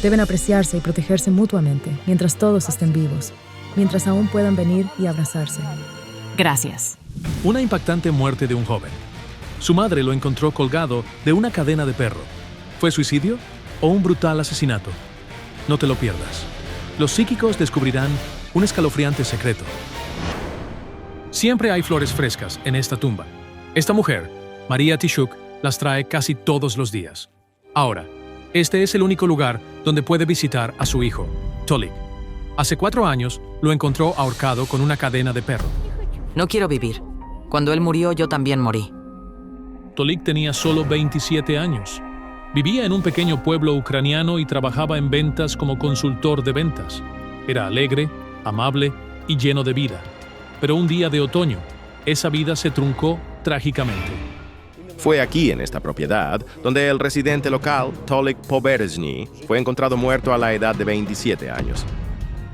Deben apreciarse y protegerse mutuamente mientras todos estén vivos, mientras aún puedan venir y abrazarse. Gracias. Una impactante muerte de un joven. Su madre lo encontró colgado de una cadena de perro. ¿Fue suicidio o un brutal asesinato? No te lo pierdas. Los psíquicos descubrirán un escalofriante secreto. Siempre hay flores frescas en esta tumba. Esta mujer, María Tishuk, las trae casi todos los días. Ahora, este es el único lugar donde puede visitar a su hijo, Tolik. Hace 4 años lo encontró ahorcado con una cadena de perro. No quiero vivir. Cuando él murió, yo también morí. Tolik tenía solo 27 años. Vivía en un pequeño pueblo ucraniano y trabajaba en ventas como consultor de ventas. Era alegre, amable y lleno de vida. Pero un día de otoño, esa vida se truncó trágicamente. Fue aquí, en esta propiedad, donde el residente local, Tolik Poberezhny, fue encontrado muerto a la edad de 27 años.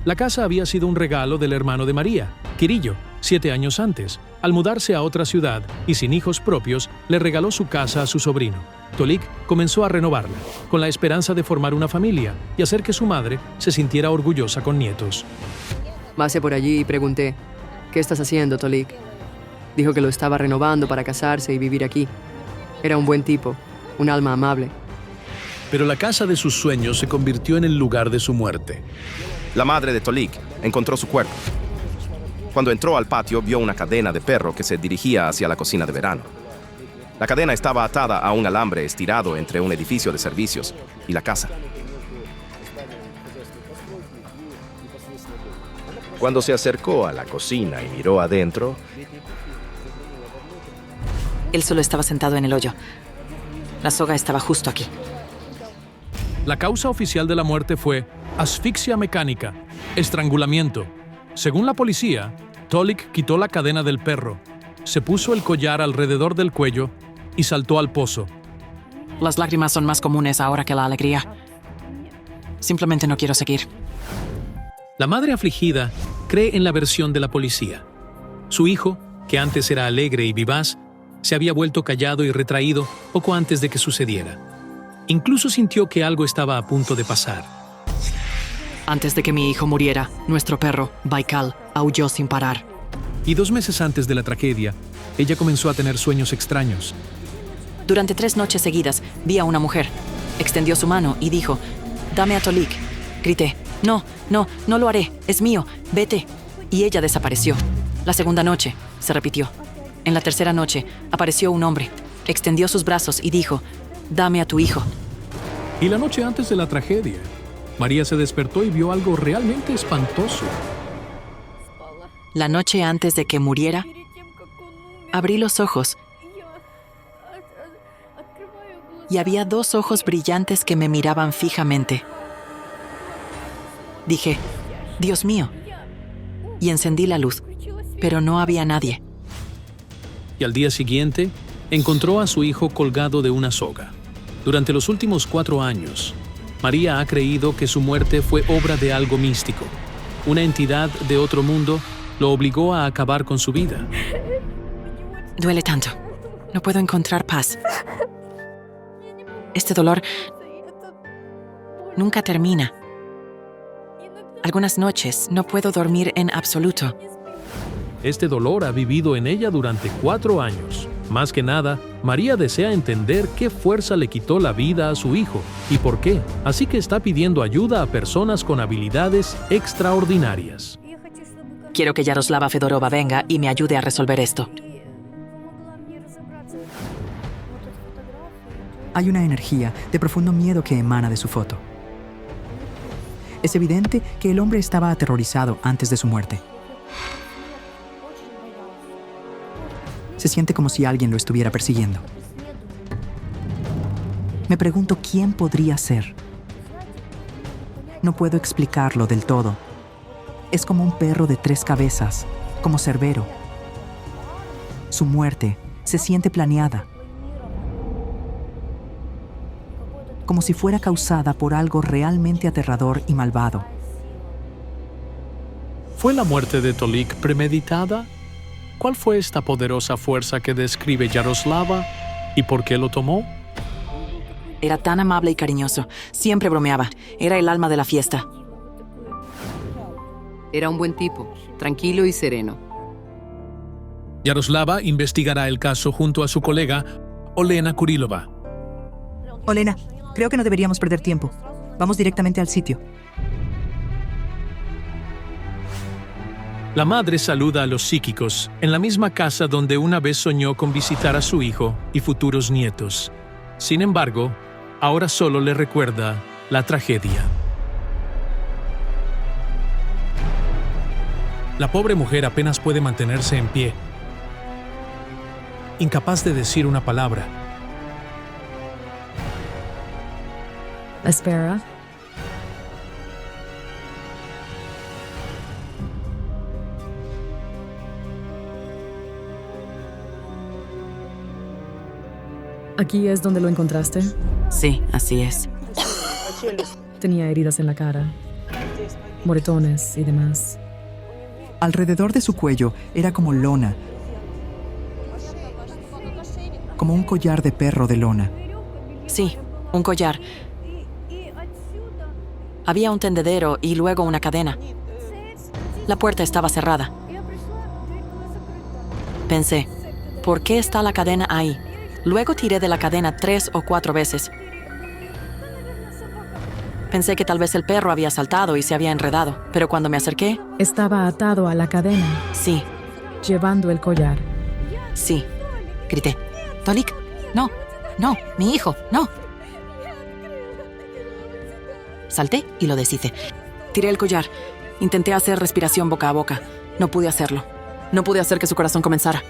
La casa había sido un regalo del hermano de María, Kirillo, 7 años antes. Al mudarse a otra ciudad y sin hijos propios, le regaló su casa a su sobrino. Tolik comenzó a renovarla, con la esperanza de formar una familia y hacer que su madre se sintiera orgullosa con nietos. Pasé por allí y pregunté, ¿qué estás haciendo, Tolik? Dijo que lo estaba renovando para casarse y vivir aquí. Era un buen tipo, un alma amable. pero la casa de sus sueños se convirtió en el lugar de su muerte. La madre de Tolik encontró su cuerpo. Cuando entró al patio, vio una cadena de perro que se dirigía hacia la cocina de verano. La cadena estaba atada a un alambre estirado entre un edificio de servicios y la casa. Cuando se acercó a la cocina y miró adentro, Él solo estaba sentado en el hoyo. La soga estaba justo aquí. La causa oficial de la muerte fue asfixia mecánica, estrangulamiento. Según la policía, Tolik quitó la cadena del perro, se puso el collar alrededor del cuello y saltó al pozo. Las lágrimas son más comunes ahora que la alegría. Simplemente no quiero seguir. La madre afligida cree en la versión de la policía. Su hijo, que antes era alegre y vivaz, se había vuelto callado y retraído poco antes de que sucediera. Incluso sintió que algo estaba a punto de pasar. Antes de que mi hijo muriera, nuestro perro, Baikal, aulló sin parar. Y 2 meses antes de la tragedia, ella comenzó a tener sueños extraños. Durante 3 noches seguidas, vi a una mujer. Extendió su mano y dijo, «Dame a Tolik». Grité, «No, no, no lo haré, es mío, vete». Y ella desapareció. La segunda noche, se repitió. En la tercera noche, apareció un hombre. Extendió sus brazos y dijo, «Dame a tu hijo». Y la noche antes de la tragedia, María se despertó y vio algo realmente espantoso. La noche antes de que muriera, abrí los ojos y había 2 ojos brillantes que me miraban fijamente. Dije, «Dios mío», y encendí la luz, pero no había nadie. Y al día siguiente, encontró a su hijo colgado de una soga. Durante los últimos 4 años, María ha creído que su muerte fue obra de algo místico. Una entidad de otro mundo lo obligó a acabar con su vida. Duele tanto. No puedo encontrar paz. Este dolor nunca termina. Algunas noches no puedo dormir en absoluto. Este dolor ha vivido en ella durante 4 años. Más que nada, María desea entender qué fuerza le quitó la vida a su hijo y por qué. Así que está pidiendo ayuda a personas con habilidades extraordinarias. Quiero que Yaroslava Fedorova venga y me ayude a resolver esto. Hay una energía de profundo miedo que emana de su foto. Es evidente que el hombre estaba aterrorizado antes de su muerte. Se siente como si alguien lo estuviera persiguiendo. Me pregunto quién podría ser. No puedo explicarlo del todo. Es como un perro de 3 cabezas, como Cerbero. Su muerte se siente planeada, como si fuera causada por algo realmente aterrador y malvado. ¿Fue la muerte de Tolik premeditada? ¿Cuál fue esta poderosa fuerza que describe Yaroslava y por qué lo tomó? Era tan amable y cariñoso. Siempre bromeaba. Era el alma de la fiesta. Era un buen tipo, tranquilo y sereno. Yaroslava investigará el caso junto a su colega, Olena Kurilova. Olena, creo que no deberíamos perder tiempo. Vamos directamente al sitio. La madre saluda a los psíquicos en la misma casa donde una vez soñó con visitar a su hijo y futuros nietos. Sin embargo, ahora solo le recuerda la tragedia. La pobre mujer apenas puede mantenerse en pie, incapaz de decir una palabra. Espera. ¿Aquí es donde lo encontraste? Sí, así es. Tenía heridas en la cara, moretones y demás. Alrededor de su cuello era como lona, como un collar de perro de lona. Sí, un collar. Había un tendedero y luego una cadena. La puerta estaba cerrada. Pensé, ¿por qué está la cadena ahí? Luego tiré de la cadena 3 o 4 veces. Pensé que tal vez el perro había saltado y se había enredado, pero cuando me acerqué... Estaba atado a la cadena. Sí. Llevando el collar. Sí. Grité. Tolik, no, no, mi hijo, no. Salté y lo deshice. Tiré el collar. Intenté hacer respiración boca a boca. No pude hacerlo. No pude hacer que su corazón comenzara.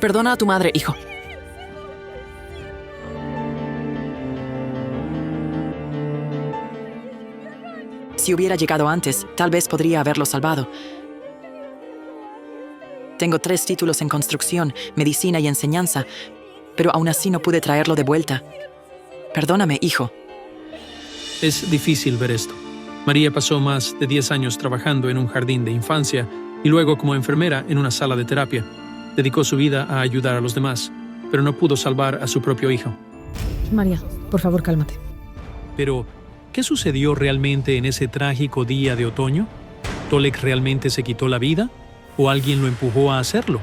Perdona a tu madre, hijo. Si hubiera llegado antes, tal vez podría haberlo salvado. Tengo 3 títulos en construcción, medicina y enseñanza, pero aún así no pude traerlo de vuelta. Perdóname, hijo. Es difícil ver esto. María pasó más de 10 años trabajando en un jardín de infancia y luego como enfermera en una sala de terapia. Dedicó su vida a ayudar a los demás, pero no pudo salvar a su propio hijo. María, por favor, cálmate. Pero, ¿qué sucedió realmente en ese trágico día de otoño? ¿Tolek realmente se quitó la vida? ¿O alguien lo empujó a hacerlo?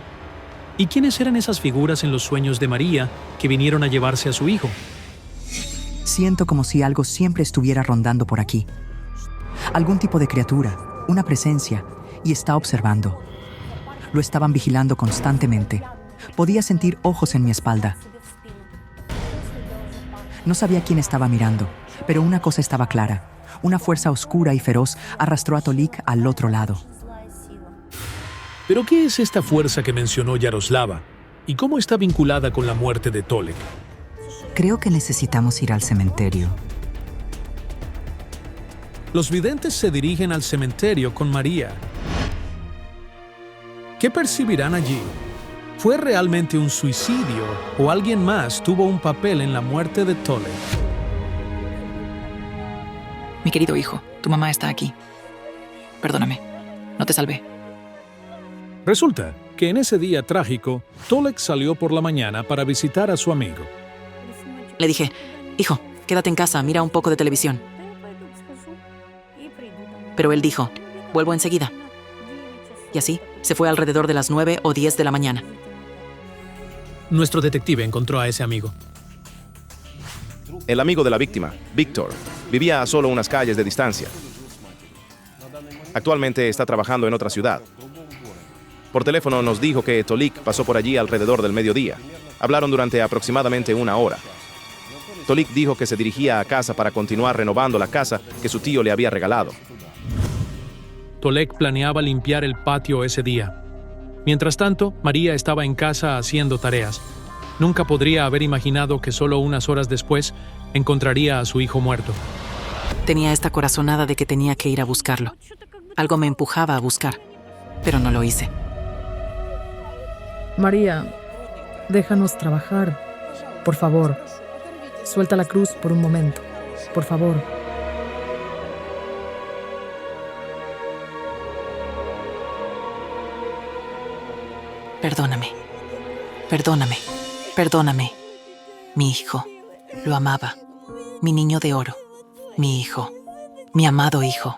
¿Y quiénes eran esas figuras en los sueños de María que vinieron a llevarse a su hijo? Siento como si algo siempre estuviera rondando por aquí. Algún tipo de criatura, una presencia, y está observando. Lo estaban vigilando constantemente. Podía sentir ojos en mi espalda. No sabía quién estaba mirando, pero una cosa estaba clara. Una fuerza oscura y feroz arrastró a Tolik al otro lado. ¿Pero qué es esta fuerza que mencionó Yaroslava? ¿Y cómo está vinculada con la muerte de Tolek? Creo que necesitamos ir al cementerio. Los videntes se dirigen al cementerio con María. ¿Qué percibirán allí? ¿Fue realmente un suicidio o alguien más tuvo un papel en la muerte de Tolek? Mi querido hijo, tu mamá está aquí. Perdóname, no te salvé. Resulta que en ese día trágico, Tolek salió por la mañana para visitar a su amigo. Le dije, hijo, quédate en casa, mira un poco de televisión. Pero él dijo, vuelvo enseguida. Y así, se fue alrededor de las 9 o 10 de la mañana. Nuestro detective encontró a ese amigo. El amigo de la víctima, Víctor, vivía a solo unas calles de distancia. Actualmente está trabajando en otra ciudad. Por teléfono nos dijo que Tolik pasó por allí alrededor del mediodía. Hablaron durante aproximadamente 1 hora. Tolik dijo que se dirigía a casa para continuar renovando la casa que su tío le había regalado. Tolek planeaba limpiar el patio ese día. Mientras tanto, María estaba en casa haciendo tareas. Nunca podría haber imaginado que solo unas horas después encontraría a su hijo muerto. Tenía esta corazonada de que tenía que ir a buscarlo. Algo me empujaba a buscar, pero no lo hice. María, déjanos trabajar. Por favor, suelta la cruz por un momento. Por favor. Perdóname. Perdóname. Perdóname. Mi hijo. Lo amaba. Mi niño de oro. Mi hijo. Mi amado hijo.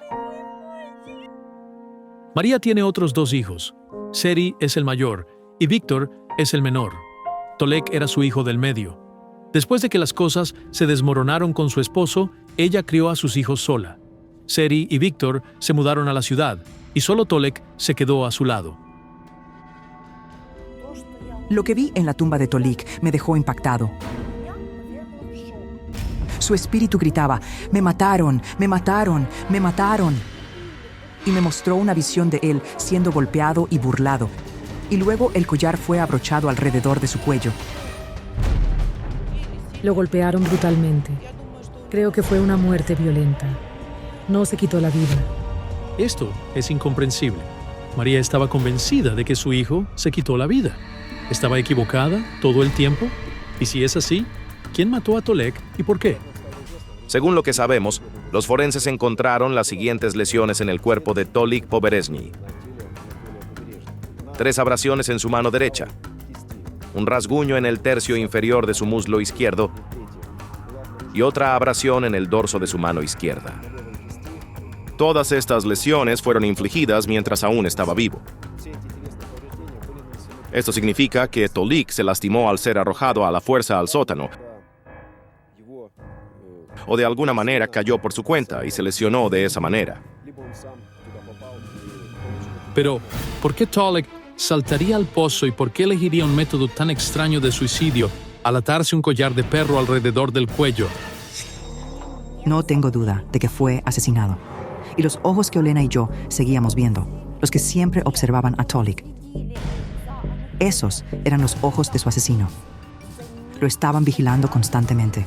María tiene otros 2 hijos. Seri es el mayor y Víctor es el menor. Tolek era su hijo del medio. Después de que las cosas se desmoronaron con su esposo, ella crió a sus hijos sola. Seri y Víctor se mudaron a la ciudad y solo Tolek se quedó a su lado. Lo que vi en la tumba de Tolik me dejó impactado. Su espíritu gritaba, «Me mataron, me mataron, me mataron». Y me mostró una visión de él siendo golpeado y burlado. Y luego el collar fue abrochado alrededor de su cuello. Lo golpearon brutalmente. Creo que fue una muerte violenta. No se quitó la vida. Esto es incomprensible. María estaba convencida de que su hijo se quitó la vida. ¿Estaba equivocada todo el tiempo? Y si es así, ¿quién mató a Tolek y por qué? Según lo que sabemos, los forenses encontraron las siguientes lesiones en el cuerpo de Tolik Poberezny. 3 abrasiones en su mano derecha, un rasguño en el tercio inferior de su muslo izquierdo y otra abrasión en el dorso de su mano izquierda. Todas estas lesiones fueron infligidas mientras aún estaba vivo. Esto significa que Tolik se lastimó al ser arrojado a la fuerza al sótano, o de alguna manera cayó por su cuenta y se lesionó de esa manera. Pero, ¿por qué Tolik saltaría al pozo y por qué elegiría un método tan extraño de suicidio al atarse un collar de perro alrededor del cuello? No tengo duda de que fue asesinado. Y los ojos que Olena y yo seguíamos viendo, los que siempre observaban a Tolik. Esos eran los ojos de su asesino. Lo estaban vigilando constantemente.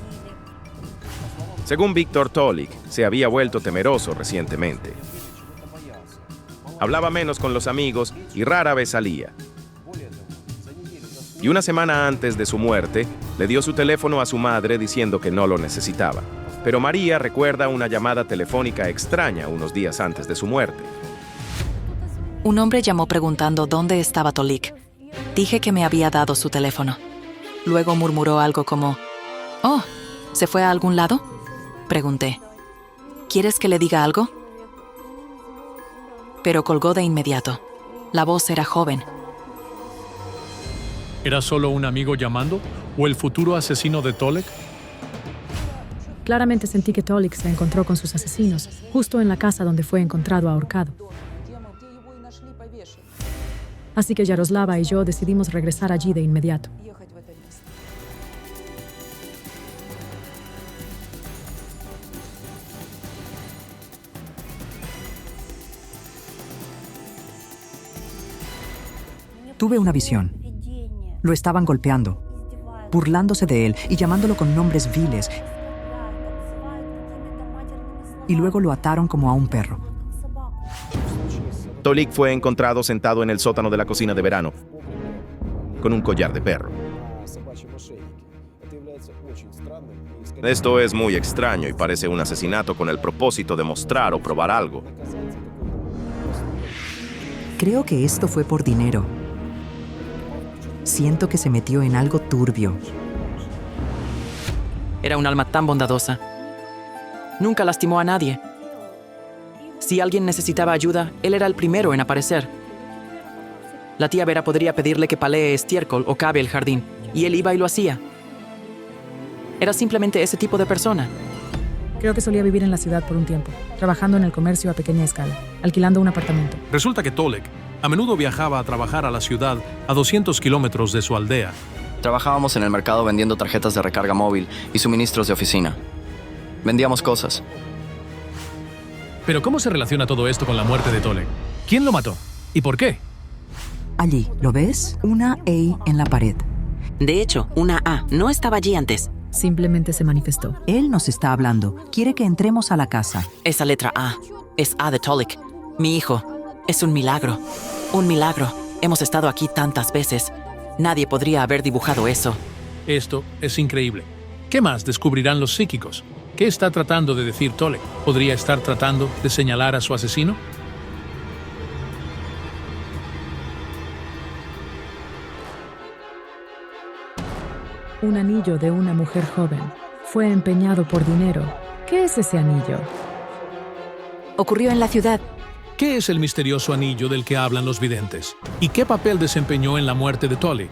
Según Víctor, Tolik se había vuelto temeroso recientemente. Hablaba menos con los amigos y rara vez salía. Y una semana antes de su muerte, le dio su teléfono a su madre diciendo que no lo necesitaba. Pero María recuerda una llamada telefónica extraña unos días antes de su muerte. Un hombre llamó preguntando dónde estaba Tolik. Dije que me había dado su teléfono. Luego murmuró algo como, «Oh, ¿se fue a algún lado?», pregunté. «¿Quieres que le diga algo?». Pero colgó de inmediato. La voz era joven. ¿Era solo un amigo llamando o el futuro asesino de Tolik? Claramente sentí que Tolik se encontró con sus asesinos, justo en la casa donde fue encontrado ahorcado. Así que Yaroslava y yo decidimos regresar allí de inmediato. Tuve una visión. Lo estaban golpeando, burlándose de él y llamándolo con nombres viles. Y luego lo ataron como a un perro. Tolik fue encontrado sentado en el sótano de la cocina de verano, con un collar de perro. Esto es muy extraño y parece un asesinato con el propósito de mostrar o probar algo. Creo que esto fue por dinero. Siento que se metió en algo turbio. Era un alma tan bondadosa. Nunca lastimó a nadie. Si alguien necesitaba ayuda, él era el primero en aparecer. La tía Vera podría pedirle que palee estiércol o cave el jardín, y él iba y lo hacía. Era simplemente ese tipo de persona. Creo que solía vivir en la ciudad por un tiempo, trabajando en el comercio a pequeña escala, alquilando un apartamento. Resulta que Tolik a menudo viajaba a trabajar a la ciudad a 200 kilómetros de su aldea. Trabajábamos en el mercado vendiendo tarjetas de recarga móvil y suministros de oficina. Vendíamos cosas. Pero ¿cómo se relaciona todo esto con la muerte de Tolik? ¿Quién lo mató? ¿Y por qué? Allí, ¿lo ves? Una A en la pared. De hecho, una A no estaba allí antes. Simplemente se manifestó. Él nos está hablando. Quiere que entremos a la casa. Esa letra A es A de Tolik, mi hijo. Es un milagro. Un milagro. Hemos estado aquí tantas veces. Nadie podría haber dibujado eso. Esto es increíble. ¿Qué más descubrirán los psíquicos? ¿Qué está tratando de decir Tolik? ¿Podría estar tratando de señalar a su asesino? Un anillo de una mujer joven. Fue empeñado por dinero. ¿Qué es ese anillo? Ocurrió en la ciudad. ¿Qué es el misterioso anillo del que hablan los videntes? ¿Y qué papel desempeñó en la muerte de Tolik?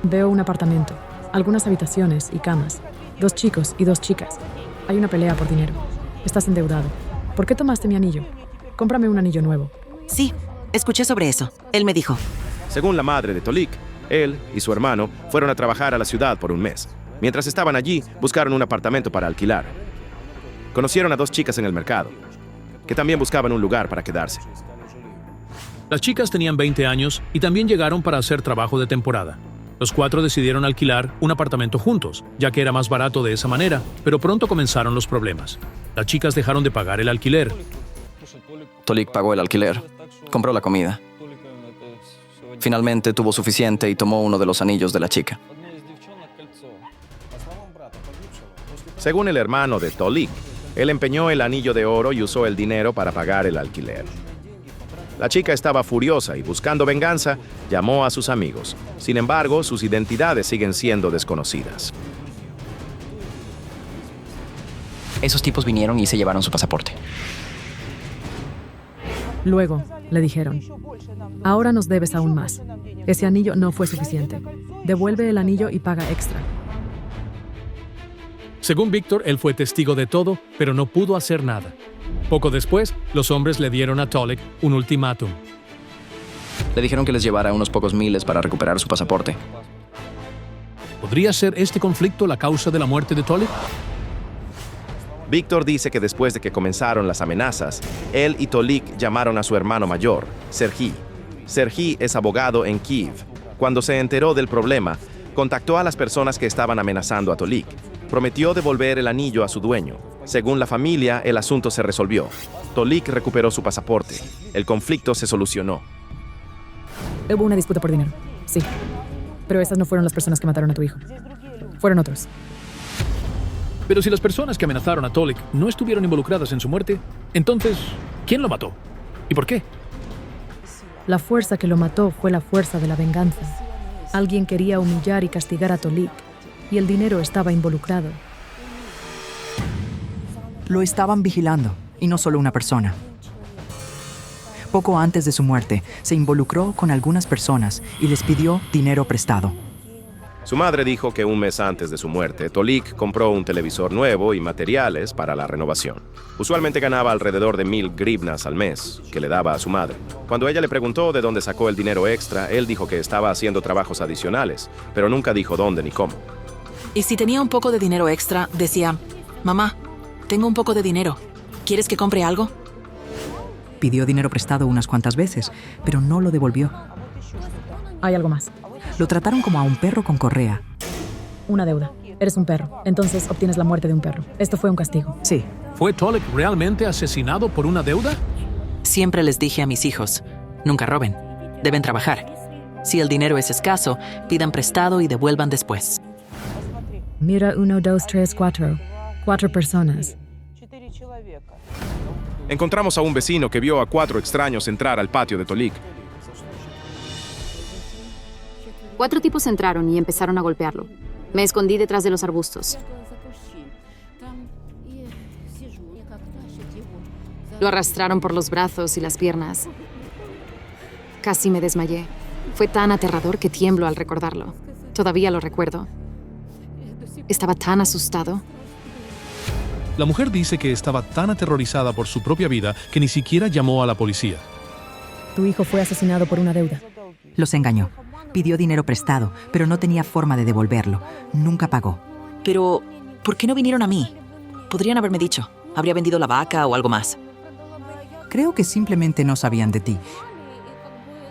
Veo un apartamento, algunas habitaciones y camas, 2 chicos y 2 chicas. Hay una pelea por dinero. Estás endeudado. ¿Por qué tomaste mi anillo? Cómprame un anillo nuevo. Sí, escuché sobre eso. Él me dijo. Según la madre de Tolik, él y su hermano fueron a trabajar a la ciudad por un mes. Mientras estaban allí, buscaron un apartamento para alquilar. Conocieron a 2 chicas en el mercado, que también buscaban un lugar para quedarse. Las chicas tenían 20 años y también llegaron para hacer trabajo de temporada. Los 4 decidieron alquilar un apartamento juntos, ya que era más barato de esa manera, pero pronto comenzaron los problemas. Las chicas dejaron de pagar el alquiler. Tolik pagó el alquiler, compró la comida. Finalmente tuvo suficiente y tomó uno de los anillos de la chica. Según el hermano de Tolik, él empeñó el anillo de oro y usó el dinero para pagar el alquiler. La chica estaba furiosa y, buscando venganza, llamó a sus amigos. Sin embargo, sus identidades siguen siendo desconocidas. Esos tipos vinieron y se llevaron su pasaporte. Luego, le dijeron, ahora nos debes aún más. Ese anillo no fue suficiente. Devuelve el anillo y paga extra. Según Víctor, él fue testigo de todo, pero no pudo hacer nada. Poco después, los hombres le dieron a Tolik un ultimátum. Le dijeron que les llevara unos pocos miles para recuperar su pasaporte. ¿Podría ser este conflicto la causa de la muerte de Tolik? Víctor dice que después de que comenzaron las amenazas, él y Tolik llamaron a su hermano mayor, Sergei. Sergei es abogado en Kiev. Cuando se enteró del problema, contactó a las personas que estaban amenazando a Tolik. Prometió devolver el anillo a su dueño. Según la familia, el asunto se resolvió. Tolik recuperó su pasaporte. El conflicto se solucionó. Hubo una disputa por dinero, sí. Pero esas no fueron las personas que mataron a tu hijo. Fueron otros. Pero si las personas que amenazaron a Tolik no estuvieron involucradas en su muerte, entonces, ¿quién lo mató? ¿Y por qué? La fuerza que lo mató fue la fuerza de la venganza. Alguien quería humillar y castigar a Tolik, y el dinero estaba involucrado. Lo estaban vigilando, y no solo una persona. Poco antes de su muerte, se involucró con algunas personas y les pidió dinero prestado. Su madre dijo que un mes antes de su muerte, Tolik compró un televisor nuevo y materiales para la renovación. Usualmente ganaba alrededor de 1000 grivnas al mes, que le daba a su madre. Cuando ella le preguntó de dónde sacó el dinero extra, él dijo que estaba haciendo trabajos adicionales, pero nunca dijo dónde ni cómo. Y si tenía un poco de dinero extra, decía, mamá, tengo un poco de dinero. ¿Quieres que compre algo? Pidió dinero prestado unas cuantas veces, pero no lo devolvió. Hay algo más. Lo trataron como a un perro con correa. Una deuda. Eres un perro, entonces obtienes la muerte de un perro. Esto fue un castigo. Sí. ¿Fue Tolik realmente asesinado por una deuda? Siempre les dije a mis hijos, nunca roben, deben trabajar. Si el dinero es escaso, pidan prestado y devuelvan después. Mira 1, 2, 3, 4. 4 personas. Encontramos a un vecino que vio a 4 extraños entrar al patio de Tolik. 4 tipos entraron y empezaron a golpearlo. Me escondí detrás de los arbustos. Lo arrastraron por los brazos y las piernas. Casi me desmayé. Fue tan aterrador que tiemblo al recordarlo. Todavía lo recuerdo. Estaba tan asustado. La mujer dice que estaba tan aterrorizada por su propia vida que ni siquiera llamó a la policía. Tu hijo fue asesinado por una deuda. Los engañó. Pidió dinero prestado, pero no tenía forma de devolverlo. Nunca pagó. Pero, ¿por qué no vinieron a mí? Podrían haberme dicho. Habría vendido la vaca o algo más. Creo que simplemente no sabían de ti.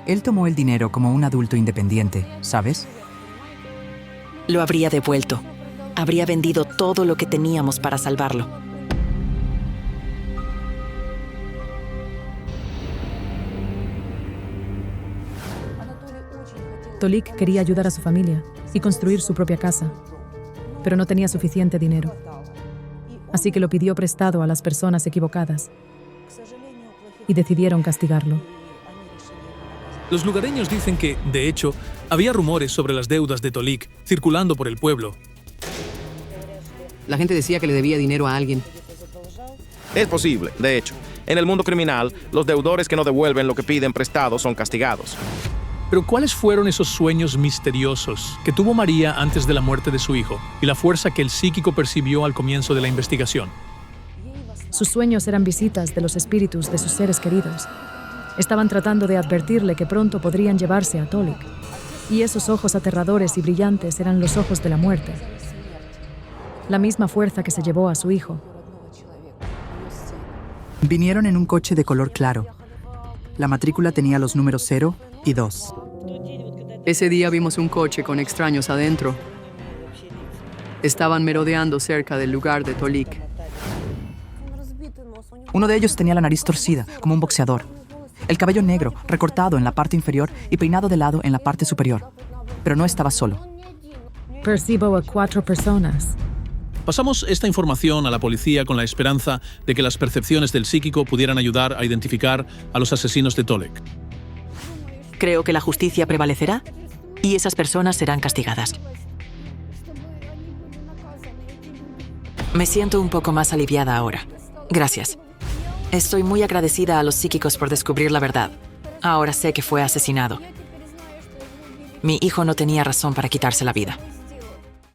Él tomó el dinero como un adulto independiente, ¿sabes? Lo habría devuelto. Habría vendido todo lo que teníamos para salvarlo. Tolik quería ayudar a su familia y construir su propia casa, pero no tenía suficiente dinero. Así que lo pidió prestado a las personas equivocadas y decidieron castigarlo. Los lugareños dicen que, de hecho, había rumores sobre las deudas de Tolik circulando por el pueblo. La gente decía que le debía dinero a alguien. Es posible, de hecho. En el mundo criminal, los deudores que no devuelven lo que piden prestado son castigados. Pero ¿cuáles fueron esos sueños misteriosos que tuvo María antes de la muerte de su hijo y la fuerza que el psíquico percibió al comienzo de la investigación? Sus sueños eran visitas de los espíritus de sus seres queridos. Estaban tratando de advertirle que pronto podrían llevarse a Tolik. Y esos ojos aterradores y brillantes eran los ojos de la muerte. La misma fuerza que se llevó a su hijo. Vinieron en un coche de color claro. La matrícula tenía los números 0 y 2. Ese día vimos un coche con extraños adentro. Estaban merodeando cerca del lugar de Tolik. Uno de ellos tenía la nariz torcida, como un boxeador. El cabello negro, recortado en la parte inferior y peinado de lado en la parte superior. Pero no estaba solo. Percibo a 4 personas. Pasamos esta información a la policía con la esperanza de que las percepciones del psíquico pudieran ayudar a identificar a los asesinos de Tolik. Creo que la justicia prevalecerá y esas personas serán castigadas. Me siento un poco más aliviada ahora. Gracias. Estoy muy agradecida a los psíquicos por descubrir la verdad. Ahora sé que fue asesinado. Mi hijo no tenía razón para quitarse la vida.